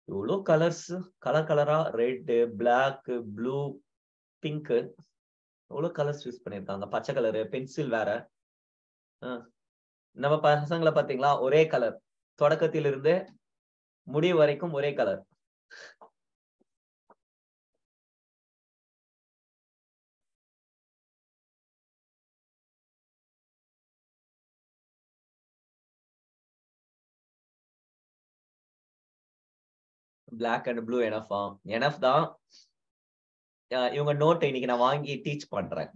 எவ்வளோ கலர்ஸ், கலரா ரெட், பிளாக், ப்ளூ, பிங்க், எவ்வளவு கலர்ஸ் யூஸ் பண்ணிருக்காங்க. பச்சை கலரு, பென்சில் வேற. நம்ம பசங்களை பாத்தீங்களா? ஒரே கலர், தொடக்கத்திலிருந்து முடிவு வரைக்கும் ஒரே கலர். பிளாக் அண்ட் ப்ளூ எனஃபா? எனஃப் தான். இவங்க நோட் இன்னைக்கு நான் வாங்கி டீச் பண்றேன்.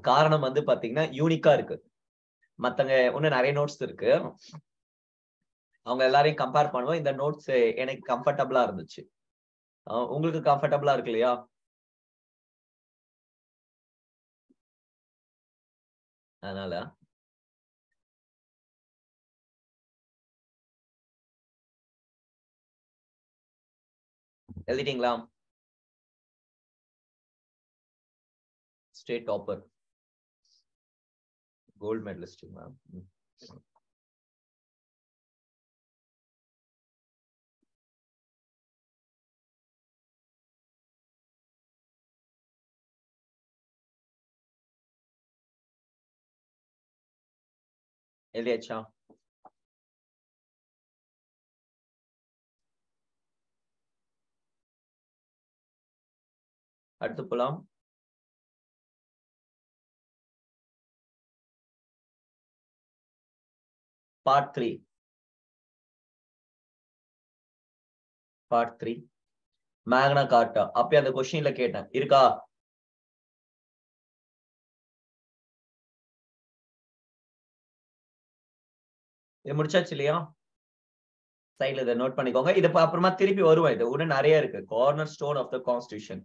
காரணம் வந்து பாத்தீங்கன்னா யூனிக்கா இருக்கு. மத்தவங்க இன்னும் நிறைய நோட்ஸ் இருக்கு. அவங்க எல்லாரையும் கம்பேர் பண்ணுவோம். இந்த நோட்ஸ் எனக்கு கம்ஃபர்டபுளா இருந்துச்சு. உங்களுக்கு கம்ஃபர்டபுளா இருக்கு இல்லையா? அதனால எழுதிட்டீங்களா? State topper, gold medallist. எழுதியாச்சா? அடுத்து போலாம். பார்ட் 3. பார்ட் 3 மேக்னா கார்ட்டா. அப்ப அந்த கொஸ்டின்ல கேட்டேன், இருக்கா? இது முடிச்சாச்சு இல்லையா? சைட்ல இதை நோட் பண்ணிக்கோங்க. இது அப்புறமா திருப்பி வருவோம். இது இன்னும் நிறைய இருக்கு. Cornerstone of the constitution,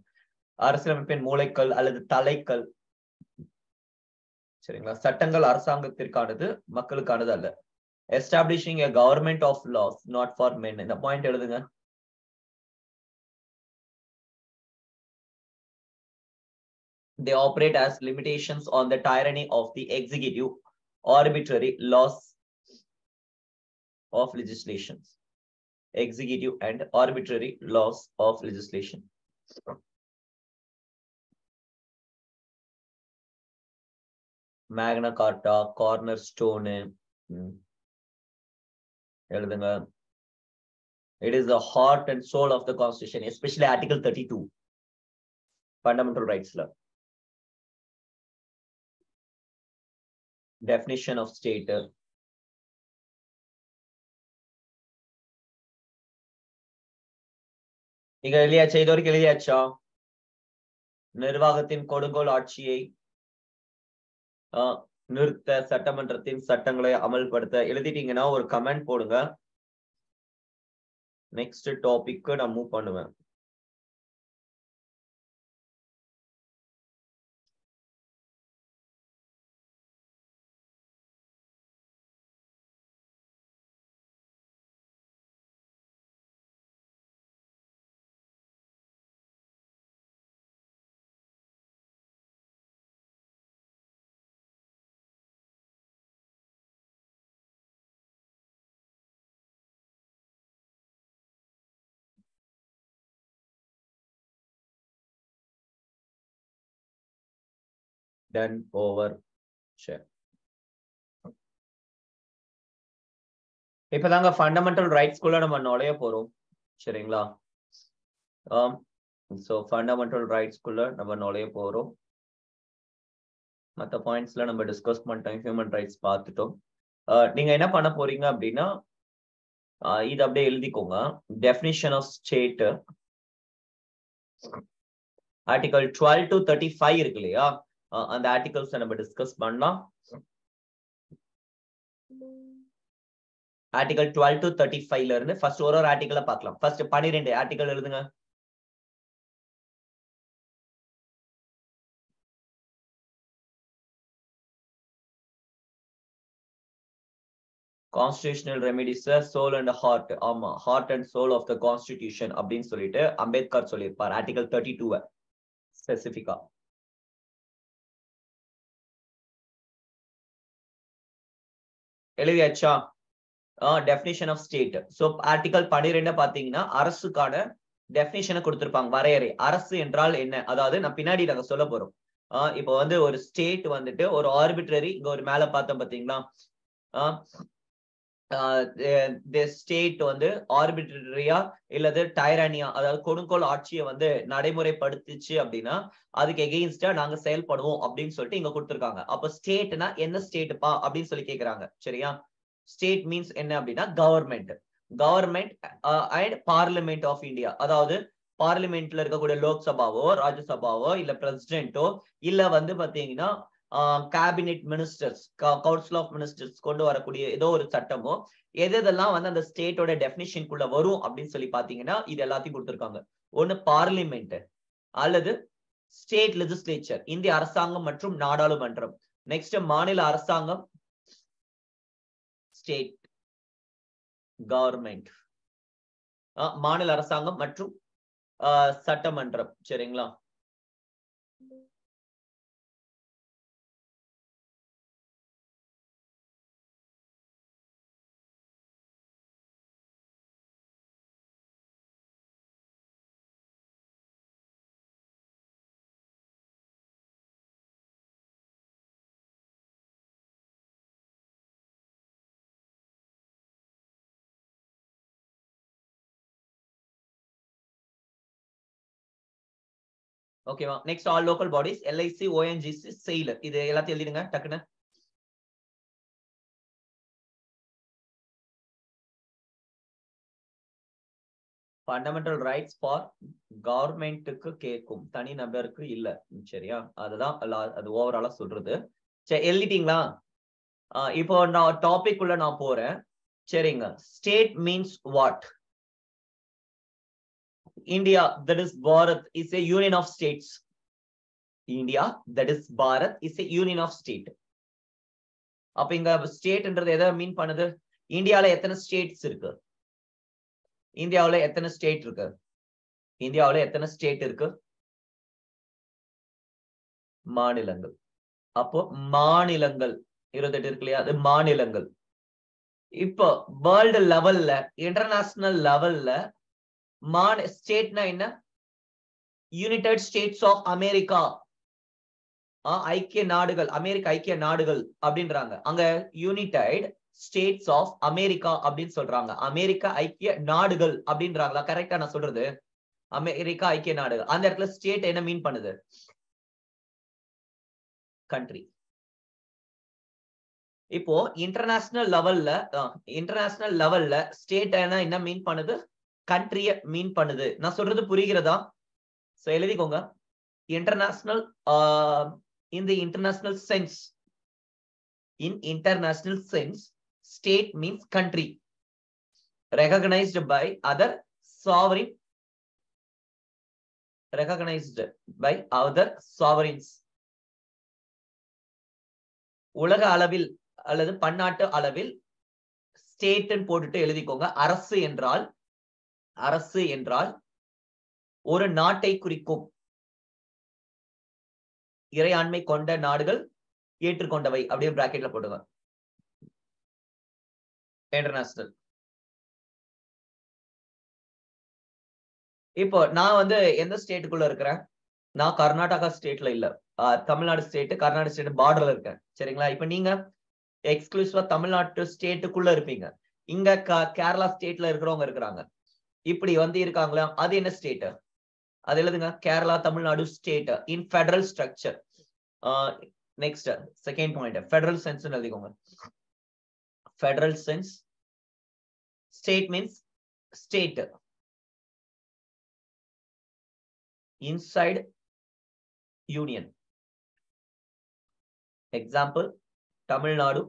அரசியலமைப்பின் மூளைக்கல் அல்லது தலைக்கல். சரிங்களா? சட்டங்கள் அரசாங்கத்திற்கானது, மக்களுக்கானது அல்ல. Establishing a government of laws not for men. இந்த பாயிண்ட் எழுதுங்க. They operate as limitations on the tyranny of the executive, arbitrary laws of legislations. Executive and arbitrary laws of legislation. Magna Carta, cornerstone. எழுதுங்க. It is the heart and soul of the constitution, especially article 32, fundamental rights law. Definition of state. நீங்க எழுதியாச்சா? இது வரைக்கும் எழுதியாச்சா? நிர்வாகத்தின் கொடுங்கோல் ஆட்சியை நிறுத்த, சட்டமன்றத்தின் சட்டங்களை அமல்படுத்த. எழுதிட்டீங்கன்னா ஒரு கமெண்ட் போடுங்க. நெக்ஸ்ட் டாபிக் நான் மூவ் பண்ணுவேன். Done over. சரி, இப்பதாங்க ஃபண்டமெண்டல் ரைட்ஸ்குள்ள நம்ம நுழைய போறோம். சரிங்களா? சோ ஃபண்டமெண்டல் ரைட்ஸ்குள்ள நம்ம நுழைய போறோம். மற்ற பாயிண்ட்ஸ்ல நம்ம டிஸ்கஸ் பண்ணிட்டோம். ஹியூமன் ரைட்ஸ் பார்த்துட்டோம். நீங்க என்ன பண்ண போறீங்க அப்படின்னா, இது அப்படியே எழுதிக்கோங்க. Definition of state, article 12 to 35 இருக்கு இல்லையா? அந்த ஆர்டிகல்ஸ் நம்ம டிஸ்கஸ் பண்ணலாம். ஆர்டிகல் 12 to 35ல இருந்து ஃபர்ஸ்ட் ஒரு ஆர்டிகலை பார்க்கலாம். ஃபர்ஸ்ட் 12 ஆர்டிகல் எழுதுங்க. Constitutional remedies, soul and heart. ஆமா, heart and soul of the constitution அப்படின்னு சொல்லிட்டு அம்பேத்கர் சொல்லியிருப்பார் ஆர்டிகல் 32 ஸ்பெசிபிக்கா. எழுதியாச்சா? Definition of state. So article 12 பாத்தீங்கன்னா அரசுக்கான டெஃபினிஷனை கொடுத்திருப்பாங்க, வரையறை. அரசு என்றால் என்ன? அதாவது நான் பின்னாடி நாங்க சொல்ல போறோம். இப்போ வந்து ஒரு ஸ்டேட் வந்துட்டு ஒரு ஆர்பிட்ரரி, இங்க ஒரு மேல பார்த்தோம் பாத்தீங்களா? ஸ்டேட் வந்து ஆர்பிட்ரரியா இல்லது டைரானியா, அதாவது கொடுங்கோல் ஆட்சியை வந்து நடைமுறைப்படுத்துச்சு அப்படின்னா அதுக்கு எகெயின்ஸ்டா நாங்க செயல்படுவோம் அப்படின்னு சொல்லிட்டு இங்க கொடுத்திருக்காங்க. அப்ப ஸ்டேட்னா என்ன ஸ்டேட்பா அப்படின்னு சொல்லி கேக்குறாங்க. சரியா? ஸ்டேட் மீன்ஸ் என்ன அப்படின்னா government. Government and parliament of India, அதாவது பார்லிமெண்ட்ல இருக்கக்கூடிய லோக்சபாவோ ராஜ்யசபாவோ இல்ல பிரசிடென்ட்டோ இல்ல வந்து பாத்தீங்கன்னா cabinet ministers, council of ministers கொண்டு வரக்கூடிய ஏதோ ஒரு சட்டமோ எதெல்லாம் வந்து அந்த ஸ்டேட்டோட டெஃபினிஷனுக்குள்ள வரும் அப்படின்னு சொல்லி பாத்தீங்கன்னா இது எல்லாத்தையும் கொடுத்திருக்காங்க. ஒன்னு பார்லிமெண்ட் அல்லது ஸ்டேட் லெஜிஸ்லேச்சர், இந்திய அரசாங்கம் மற்றும் நாடாளுமன்றம். நெக்ஸ்ட் மாநில அரசாங்கம், ஸ்டேட் கவர்மெண்ட், மாநில அரசாங்கம் மற்றும் சட்டமன்றம். சரிங்களா? ஓகேவா? Next all local bodies LIC ONGC sail இது எல்லாத்தையும் எழுதிடுங்க டக்குன்னு. ஃபண்டமெண்டல் ரைட்ஸ் ஃபார் கவர்மெண்ட்டுக்கு கேட்கும், தனி நபருக்கு இல்ல. சரியா? அதுதான் அது ஓவராலா சொல்றது. சரி, எழுதிட்டீங்களா? இப்போ நான் டாபிக் உள்ள நான் போறேன். சரிங்க. State means what? India, that is Bharat, is a union of states. India, that is Bharat, is a union of state. அப்ப இங்க ஸ்டேட்ன்றது எதை மீன் பண்ணுது? இந்தியால எத்தனை ஸ்டேட்ஸ் இருக்கு? இந்தியாவுல எத்தனை ஸ்டேட் இருக்கு? இந்தியாவுல எத்தனை ஸ்டேட் இருக்கு? மாநிலங்கள். அப்போ மாநிலங்கள் 28 இருக்கு இல்லையா? அது மாநிலங்கள். இப்போ வேர்ல்டு லெவல்ல, இன்டர்நேஷனல் லெவல்ல ஸ்டேட்னா என்ன? யுனைடெட் ஸ்டேட்ஸ் ஆஃப் அமெரிக்கா, ஐக்கிய நாடுகள், அமெரிக்க ஐக்கிய நாடுகள் அப்படின்றாங்க. அங்க யுனைடெட் ஸ்டேட்ஸ் ஆஃப் அமெரிக்கா அப்படின்னு சொல்றாங்க. அமெரிக்க ஐக்கிய நாடுகள் அப்படின்றாங்களா? கரெக்டா நான் சொல்றது? அமெரிக்கா ஐக்கிய நாடுகள். அந்த இடத்துல ஸ்டேட் என்ன மீன் பண்ணுது? கண்ட்ரி. இப்போ இன்டர்நேஷனல் லெவல்ல ஸ்டேட் என்ன மீன் பண்ணுது? கண்ட்ரிய மீன் பண்ணுது. நான் சொல்றது புரிகிறதா? சோ எழுதிக்கோங்க. International, in the international sense, state means country recognized by other sovereigns. உலக அளவில் அல்லது பன்னாட்டு அளவில் ஸ்டேட் போட்டுட்டு எழுதிக்கோங்க. அரசு என்றால் ஒரு நாட்டை குறிக்கும். இறையாண்மை கொண்ட நாடுகள் ஏற்றுக்கொண்டவை அப்படியே பிராக்கெட்ல போடுங்க. இன்டர்நேஷனல். இப்போ நான் வந்து எந்த ஸ்டேட்டுக்குள்ள இருக்கிறேன்? நான் கர்நாடகா ஸ்டேட்ல இல்ல, தமிழ்நாடு ஸ்டேட், கர்நாடகா ஸ்டேட் பார்டர்ல இருக்கேன். சரிங்களா? இப்ப நீங்க எக்ஸ்க்ளூசிவா தமிழ்நாட்டு ஸ்டேட்டுக்குள்ள இருப்பீங்க. இங்க கேரளா ஸ்டேட்ல இருக்கிறவங்க இருக்கிறாங்க. இப்படி வந்து இருக்காங்களா? அது என்ன ஸ்டேட்? அது எழுதுங்க. Kerala, Tamil Nadu state in federal structure. Next second point, federal sense எழுதிக்கோங்க. Federal sense. State means state inside union. Example, Tamil Nadu,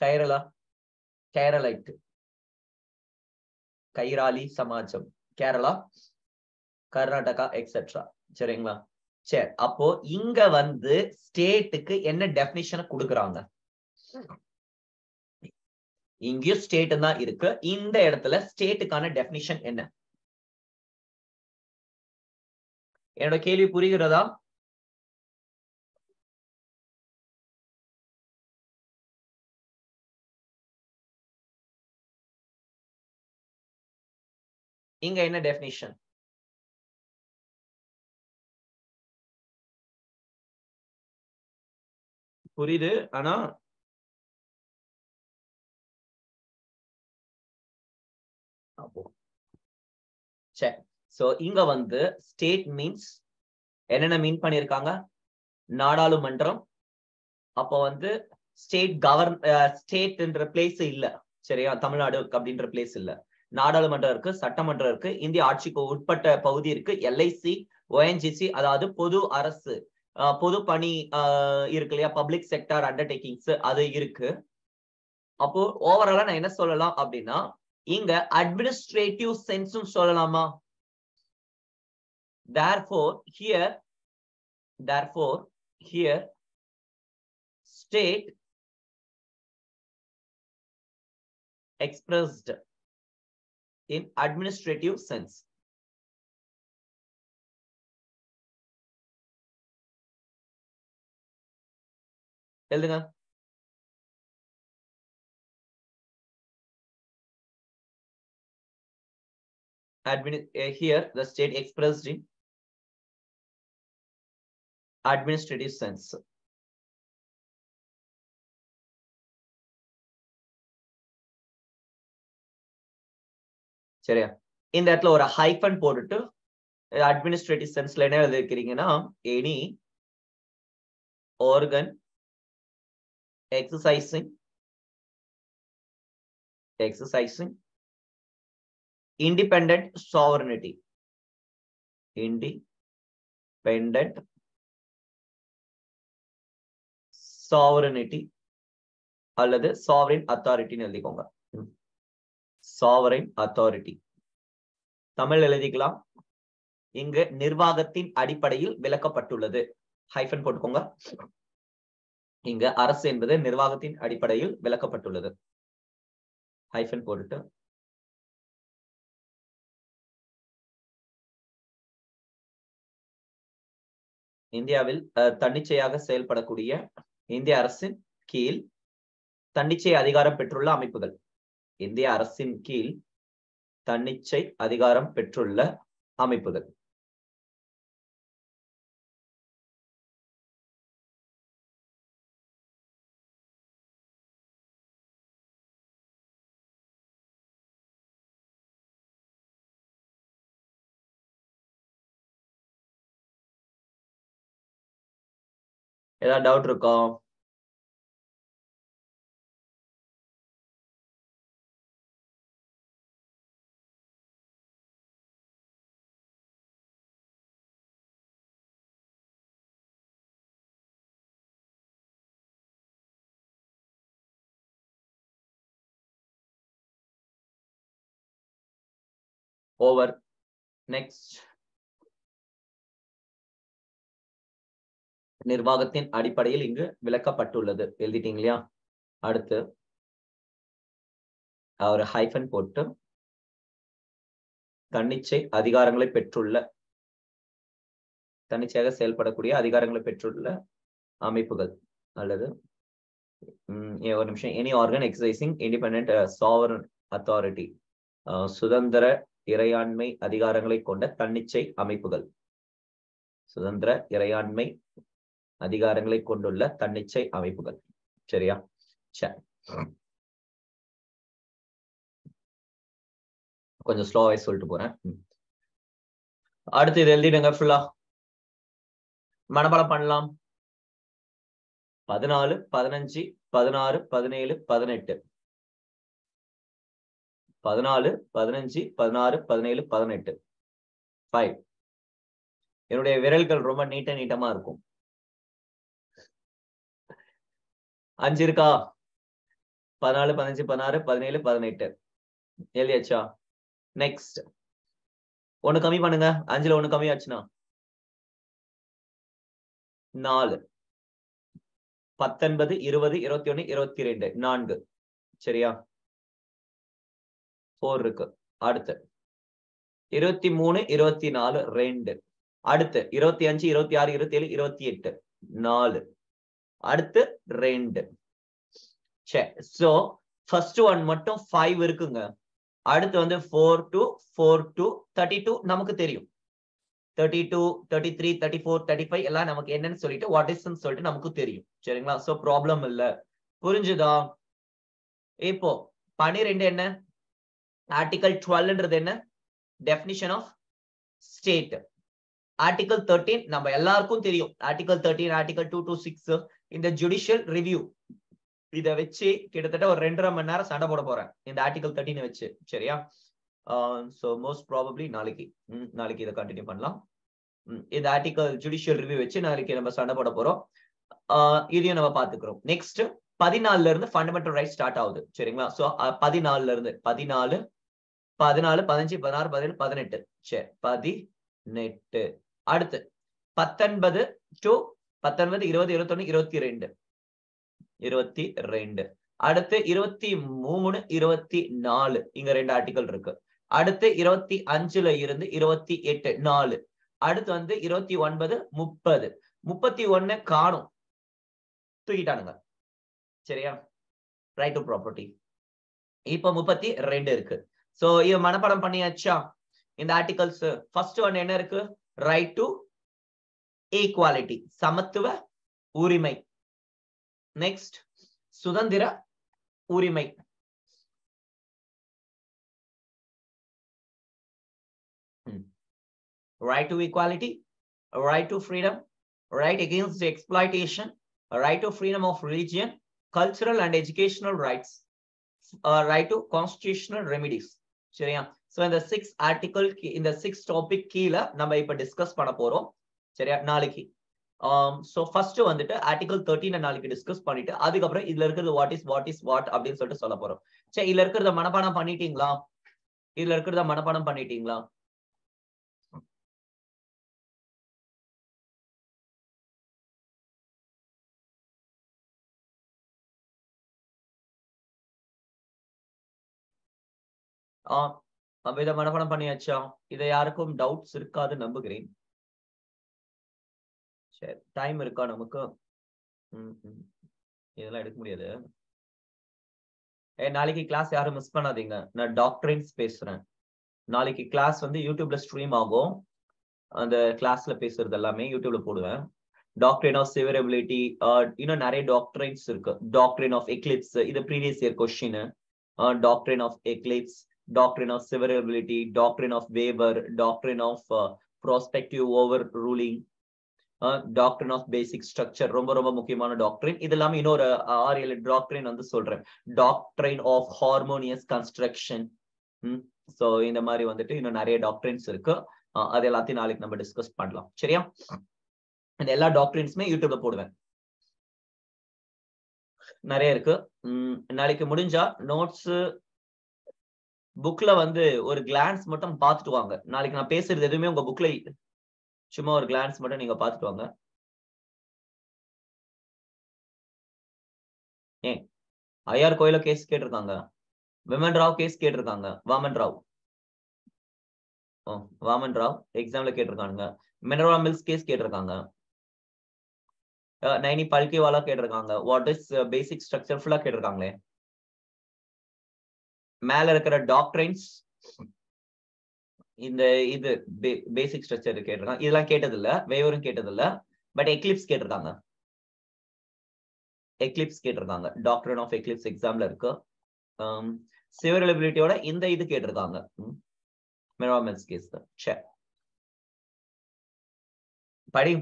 Kerala, Keralite, Kairali Samajam, Kerala, Karnataka, etc. சரிங்களா? சரி, அப்போ இங்க வந்து ஸ்டேட்டுக்கு என்ன டெஃபினிஷனை கொடுக்குறாங்க? இங்கேயும் ஸ்டேட் தான் இருக்கு. இந்த இடத்துல ஸ்டேட்டுக்கான டெஃபினிஷன் என்ன? என்னோட கேள்வி புரிகிறதா? இங்க என்ன டெஃபினிஷன்? புரியுது, ஆனா சரி. சோ இங்க வந்து ஸ்டேட் மீன்ஸ் என்னென்ன மீன் பண்ணிருக்காங்க? நாடாளுமன்றம். அப்போ வந்து ஸ்டேட்ன்ற பிளேஸ் இல்ல. சரியா? தமிழ்நாடு அப்படின்ற பிளேஸ் இல்ல. நாடாளுமன்றம் இருக்கு, சட்டமன்றம் இருக்கு, இந்திய ஆட்சிக்கு உட்பட்ட பகுதி இருக்கு, எல்ஐசி, ஓஎன்ஜிசி அதாவது பொது அரசு, பொது பணி இருக்கு இல்லையா? பப்ளிக் செக்டார் அண்டர்டேக்கிங்ஸ் அது இருக்கு. அப்போ ஓவராலா நான் என்ன சொல்லலாம் அப்படின்னா, இங்க அட்மினிஸ்ட்ரேட்டிவ் சென்ஸும் சொல்லலாமா? Therefore here state expressed in administrative sense. எழுதுங்க. Here the state expressed in administrative sense. சரியா? இந்த இடத்துல ஒரு ஹைபன் போட்டுட்டு அட்மினிஸ்ட்ரேட்டிவ் சென்ஸ்ல என்ன எழுதிருக்கிறீங்கன்னா any organ exercising independent sovereignty அல்லது sovereign authority எழுதிக்கோங்க. sovereign authority தமிழ் எழுதிக்கலாம். இங்கு நிர்வாகத்தின் அடிப்படையில் விளக்கப்பட்டுள்ளது. ஹைஃபன் போட்டுக்கோங்க. இங்க அரசு என்பது நிர்வாகத்தின் அடிப்படையில் விளக்கப்பட்டுள்ளது. ஹைஃபன் போட்டுட்டு இந்தியாவில் தன்னிச்சையாக செயல்படக்கூடிய இந்திய அரசின் கீழ் தன்னிச்சை அதிகாரம் பெற்றுள்ள அமைப்புகள். இந்திய அரசின் கீழ் தன்னிச்சை அதிகாரம் பெற்றுள்ள அமைப்புகள். ஏதாவது டவுட் இருக்கா? ஓவர். நெக்ஸ்ட், நிர்வாகத்தின் அடிப்படையில் இங்கு விளக்கப்பட்டுள்ளது எழுதிட்டீங்க இல்லையா? அடுத்து ஒரு ஹைஃபன் போட்டு தன்னிச்சை அதிகாரங்களை பெற்றுள்ள, தன்னிச்சையாக செயல்படக்கூடிய அதிகாரங்களை பெற்றுள்ள அமைப்புகள் அல்லது ஒரு நிமிஷம், any organ exercising independent sovereign authority, சுதந்திர இறையாண்மை அதிகாரங்களை கொண்ட தன்னிச்சை அமைப்புகள். சுதந்திர இறையாண்மை அதிகாரங்களை கொண்டுள்ள தன்னிச்சை அமைப்புகள். சரியா? சரி, கொஞ்சம் ஸ்லோவாக சொல்லிட்டு போறேன். அடுத்து இது எழுதிடுங்க. ஃபுல்லா மனப்பாடம் பண்ணலாம். 14, 15, 16, 17, 18. 14, 15, 16, 17, 18. 5. என்னுடைய விரல்கள் ரொம்ப நீட்டமா இருக்கும். 5 இருக்கா? 14, 15, 16, 17, 18 எழுதியாச்சா? நெக்ஸ்ட், ஒண்ணு கம்மி பண்ணுங்க. 5ல ஒண்ணு கம்மி ஆச்சுன்னா 4, 19, 20, 21, 22 4. சரியா? 4 இருக்கு. அடுத்து 23, 24 2. அடுத்து 25, 26, 27, 28 4. அடுத்து 2. சரி, சோ ஃபர்ஸ்ட் ஒன் மட்டும் 5 இருக்குங்க. அடுத்து வந்து 4 to 4 to 32 நமக்கு தெரியும். 32, 33, 34, 35 எல்லாம் நமக்கு என்னன்னு சொல்லிட்டு வாட் இஸ் சொல்லிட்டு நமக்கு தெரியும். சரிங்களா? சோ ப்ராப்ளம் இல்ல. புரிஞ்சுதா? இப்போ 12 என்ன? ஆர்டிகல் 12ன்றது என்ன? Definition of state. ஆர்டிகல் 13 நம்ம எல்லாருக்கும் தெரியும். ஆர்டிகல் 13, ஆர்டிகல் 2 to 6 இந்த ஜுடிஷியல் ரிவ்யூ. இத வச்சு கிட்டத்தட்ட ஒரு 2.5 மணி நேரம் சண்டை போட போறேன் இந்த ஆர்டிகல் 13 வச்சு. சரியா? சோ மோஸ்ட் ப்ராபப்லி நாளைக்கு இதை கண்டினியூ பண்ணலாம். இந்த ஆர்டிகல் ஜுடிஷியல் ரிவ்யூ வச்சு நாளைக்கு நம்ம சண்டை போட போறோம். இதையும் நம்ம பாத்துக்கிறோம். நெக்ஸ்ட் 14ல இருந்து ஃபண்டமெண்டல் ரைட் ஸ்டார்ட் ஆகுது. சரிங்களா? சோ 14ல இருந்து 14, 15, 16, 17, 18. சரி, 18. அடுத்து 19 to 19, 20, 21, 22. அடுத்து 23, 24 இங்க 2 ஆர்டிகல் இருக்கு. அடுத்து 25ல இருந்து 28 4. அடுத்து வந்து 29, 30. 31 காணும், தூக்கிட்டானுங்க. சரியா? Right to property. இப்ப 32 இருக்கு. சோ இது மனப்பாடம் பண்ணியாச்சா? இந்த ஆர்டிகல்ஸ் ஃபர்ஸ்ட் ஒன் என்ன இருக்கு? ரைட் டு ஈக்வாலிட்டி, சமத்துவ உரிமை. நெக்ஸ்ட் சுதந்திர உரிமை. right to equality, right to freedom, right against exploitation, right to freedom of religion, cultural and educational rights, right to constitutional remedies. சரியா? So இந்த 6 article இந்த 6 topic கீழ நம்ம இப்ப டிஸ்கஸ் பண்ண போறோம். சரியா? நாளைக்கு so first வந்துட்டு article 13 நாளைக்கு டிஸ்கஸ் பண்ணிட்டு அதுக்கப்புறம் இதுல இருக்கிறது what அப்படின்னு சொல்லிட்டு சொல்ல போறோம். சரி, இதுல இருக்கிறத மனப்பாடம் பண்ணிட்டீங்களா? இதுல இருக்கிறத மனப்பாடம் பண்ணிட்டீங்களா? இதை மனப்பாடம் பண்ணியாச்சா? இதை யாருக்கும் டவுட்ஸ் இருக்காது நம்புகிறேன். சரி, டைம் இருக்கா நமக்கு? இதெல்லாம் எடுக்க முடியாது. நாளைக்கு கிளாஸ் யாரும் மிஸ் பண்ணாதீங்க. நான் டாக்டரின்ஸ் பேசுறேன். நாளைக்கு கிளாஸ் வந்து யூடியூப்ல ஸ்ட்ரீம் ஆகும். அந்த கிளாஸ்ல பேசுறது எல்லாமே யூடியூப்ல போடுவேன். டாக்டரின் ஆஃப் செவரபிலிட்டி, இன்னும் நிறைய டாக்டரின்ஸ் இருக்கு. டாக்டரின் ஆஃப் எக்லிப்ஸ், இது previous year question. Doctrine of eclipse, doctrine of severability, doctrine of Weber, doctrine of prospective overruling, doctrine of basic structure, ரொம்ப ரொம்ப முக்கியமான டாக்டரின். இது எல்லாமே இன்னொரு 6-7 டாக்டரின் வந்து சொல்றேன். doctrine of harmonious construction. So இந்த மாதிரி வந்துட்டு இன்னும் நிறைய டாக்டரின்ஸ் இருக்கு. அது எல்லாத்தையும் நாளைக்கு நம்ம டிஸ்கஸ் பண்ணலாம். சரியா? இந்த எல்லா டாக்டரின்ஸுமே யூடியூப்ல போடுவேன். நிறைய இருக்கு. நாளைக்கு முடிஞ்சா நோட்ஸ் புக்ல வந்து ஒரு கிளான்ஸ் மட்டும் பார்த்துட்டு வாங்க. நாளைக்கு நான் பேசுறது எதுவுமே உங்க புக்ல சும்மா ஒரு கிளான்ஸ் மட்டும் நீங்க பார்த்துட்டு வாங்க. ஏன் ஐஆர் கோயில கேஸ் கேட்டிருக்காங்க, விமன் ராவ் கேஸ் கேட்டிருக்காங்க, வாமன் ராவ் எக்ஸாம்ல கேட்டிருக்காங்க, மினரல் மில்ஸ் கேஸ் கேட்டிருக்காங்க, நைனி பல்கிவாலா கேட்டிருக்காங்க, வாட் இஸ் பேசிக் ஸ்ட்ரக்சர் ஃபுல்லா கேட்டிருக்காங்களே. மேல இருக்கிற டாக்டரின்ஸ் இந்த இது பேசிக் ஸ்ட்ரக்சர் கேட்டிருக்காங்க. இதெல்லாம் கேட்டது இல்ல, வேவரும் கேட்டது இல்ல. பட் எக்லிப்ஸ் கேட்டிருக்காங்க. டாக்டரின் ஆஃப் எக்லிப்ஸ் எக்ஸாம்ல இருக்கு. செவரபிலிட்டியோட இந்த இது கேட்டிருக்காங்க, மெராமெல்ஸ் கேஸ். சரி,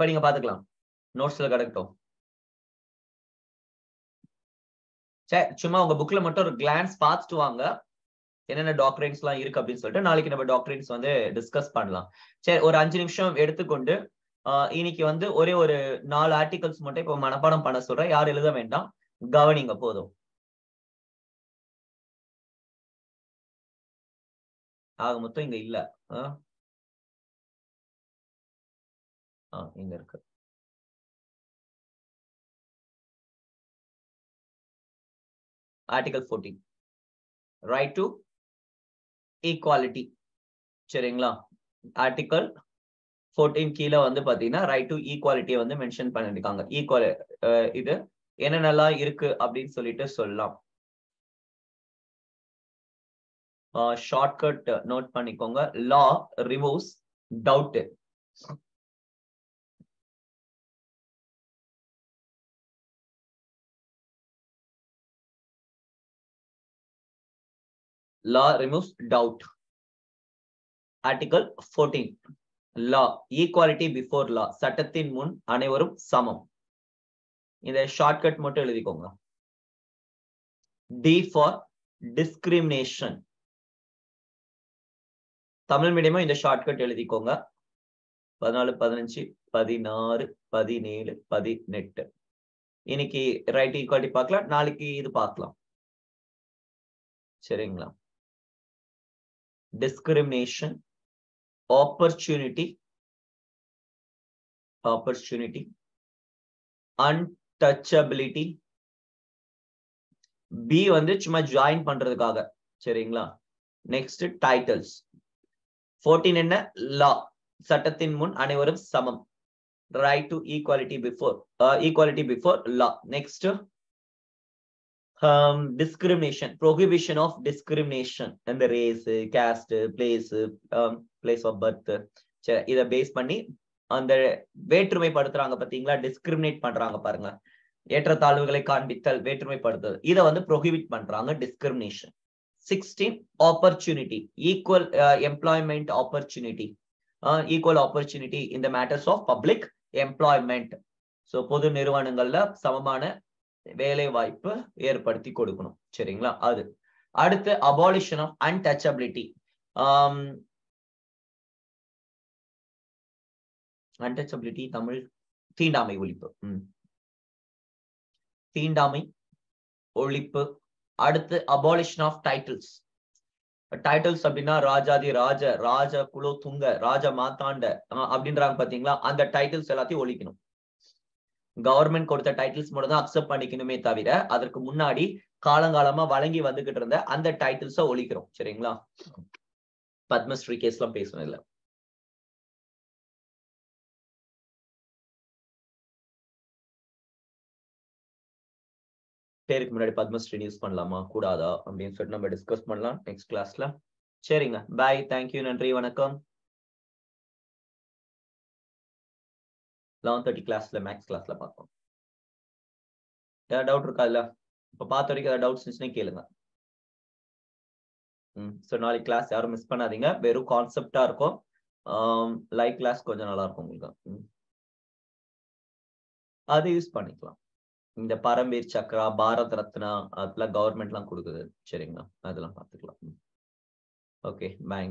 படிங்க பாத்துக்கலாம். நோட்ஸ்ல கிடக்கட்டும். சரி, சும்மா உங்க புக்ல மட்டும் ஒரு கிளான்ஸ் பார்த்துட்டு வாங்க, என்னென்ன டாக்டரின்ஸ் எல்லாம் இருக்கு அப்படின்னு சொல்லிட்டு நாளைக்கு நம்ம டாக்டரின்ஸ் வந்து டிஸ்கஸ் பண்ணலாம். சரி, ஒரு 5 நிமிஷம் எடுத்துக்கொண்டு இன்னைக்கு வந்து ஒரே ஒரு 4 ஆர்டிகல்ஸ் மட்டும் இப்போ மனப்பாடம் பண்ண சொல்றேன். யாரும் எழுத வேண்டாம், கவனிங்க போதும். ஆக மொத்தம் இங்க இல்ல, இங்க இருக்கு. Article 14, right to equality. சரிங்களா? ஆர்டிகல் 14 கீழே வந்து பாத்தீங்கன்னா ரைட் டு ஈக்வாலிட்டியை வந்து மென்ஷன் பண்ணிருக்காங்க. ஈக்குவல் இது என்னென்னலாம் இருக்கு அப்படின்னு சொல்லிட்டு சொல்லலாம். ஷார்ட்கட் நோட் பண்ணிக்கோங்க. Law removes doubt. law removes doubt. Article 14, law equality before law, சட்டத்தின் முன் அனைவரும் சமம். இந்த ஷார்ட்கட் மட்டும் எழுதிக்கோங்க. D for discrimination. தமிழ் மீடியமும் இந்த ஷார்ட்கட் எழுதிக்கோங்க. 14, 15, 16, 17, 18. இன்னைக்கு ரைட் ஈக்வாலிட்டி பார்க்கலாம், நாளைக்கு இது பார்க்கலாம். சரிங்களா? Discrimination, opportunity, untouchability. B வந்து சும்மா ஜாயின் பண்றதுக்காக. சரிங்களா? Next titles. 14 என்ன? லா, சட்டத்தின் முன் அனைவரும் சமம். Right to equality before law. Next discrimination, prohibition of discrimination in the race, caste, place of birth. சரி, இத பேஸ் பண்ணி அந்த வேற்றுமைப்படுத்துறாங்க பாத்தீங்களா, டிஸ்கிரிமினேட் பண்றாங்க பாருங்க, ஏற்றத்தாழ்வுகளை காண்பித்தல், வேற்றுமைப்படுத்துதல், இத வந்து ப்ரோஹிபிட் பண்றாங்க, discrimination. 16 opportunity, equal employment opportunity. Equal opportunity இந்த matters of public employment. So பொது நிறுவனங்கள்ல சமமான வேலை வாய்ப்பு ஏற்படுத்தி கொடுக்கணும். சரிங்களா? அது அடுத்து abolition of untouchability. Untouchability Tamil தீண்டாமை ஒழிப்பு. தீண்டாமை ஒழிப்பு. அடுத்து அபாலிஷன் ஆஃப் டைட்டில்ஸ். டைட்டில்ஸ் அப்படின்னா ராஜாதி ராஜ, ராஜ குலோ துங்க, ராஜ மாத்தாண்ட அப்படின்றாங்க பாத்தீங்களா? அந்த டைட்டில்ஸ் எல்லாத்தையும் ஒழிக்கணும். கவர்மெண்ட் கொடுத்த டைட்டில்ஸ் மட்டும் தான் அக்செப்ட் பண்ணிக்கணுமே தவிர அதற்கு முன்னாடி காலங்காலமா வழங்கி வந்துகிட்டு இருந்த அந்த டைட்டில்ஸ ஒழிக்கிறோம். சரிங்களா? பத்மஸ்ரீ கேஸ் எல்லாம் பேசணும் இல்ல. பேருக்கு முன்னாடி பத்மஸ்ரீ யூஸ் பண்ணலாமா கூடாதா அப்படின்னு சொல்லிட்டு நம்ம டிஸ்கஸ் பண்ணலாம் நெக்ஸ்ட் கிளாஸ்ல. சரிங்க, பாய், தேங்க்யூ, நன்றி, வணக்கம். 11:30 கிளாஸ்ல மேக்ஸ் கிளாஸ்ல பார்ப்போம். ஏதாவது டவுட் இருக்கா? இல்ல இப்ப பார்த்த வரைக்கும் ஏதாவது டவுட்ஸ் இருந்துச்சுன்னா கேளுங்க. ஸோ நாளைக்கு கிளாஸ் யாரும் மிஸ் பண்ணாதீங்க. வெறும் கான்செப்டா இருக்கும். லைவ் கிளாஸ் கொஞ்சம் நல்லா இருக்கும் உங்களுக்கு. அதை யூஸ் பண்ணிக்கலாம். இந்த பரம்பீர் சக்ரா, பாரத் ரத்னா அதெல்லாம் கவர்மெண்ட் எல்லாம் கொடுக்குது. சரிங்களா? அதெல்லாம் பார்த்துக்கலாம். ஓகே, பாய்.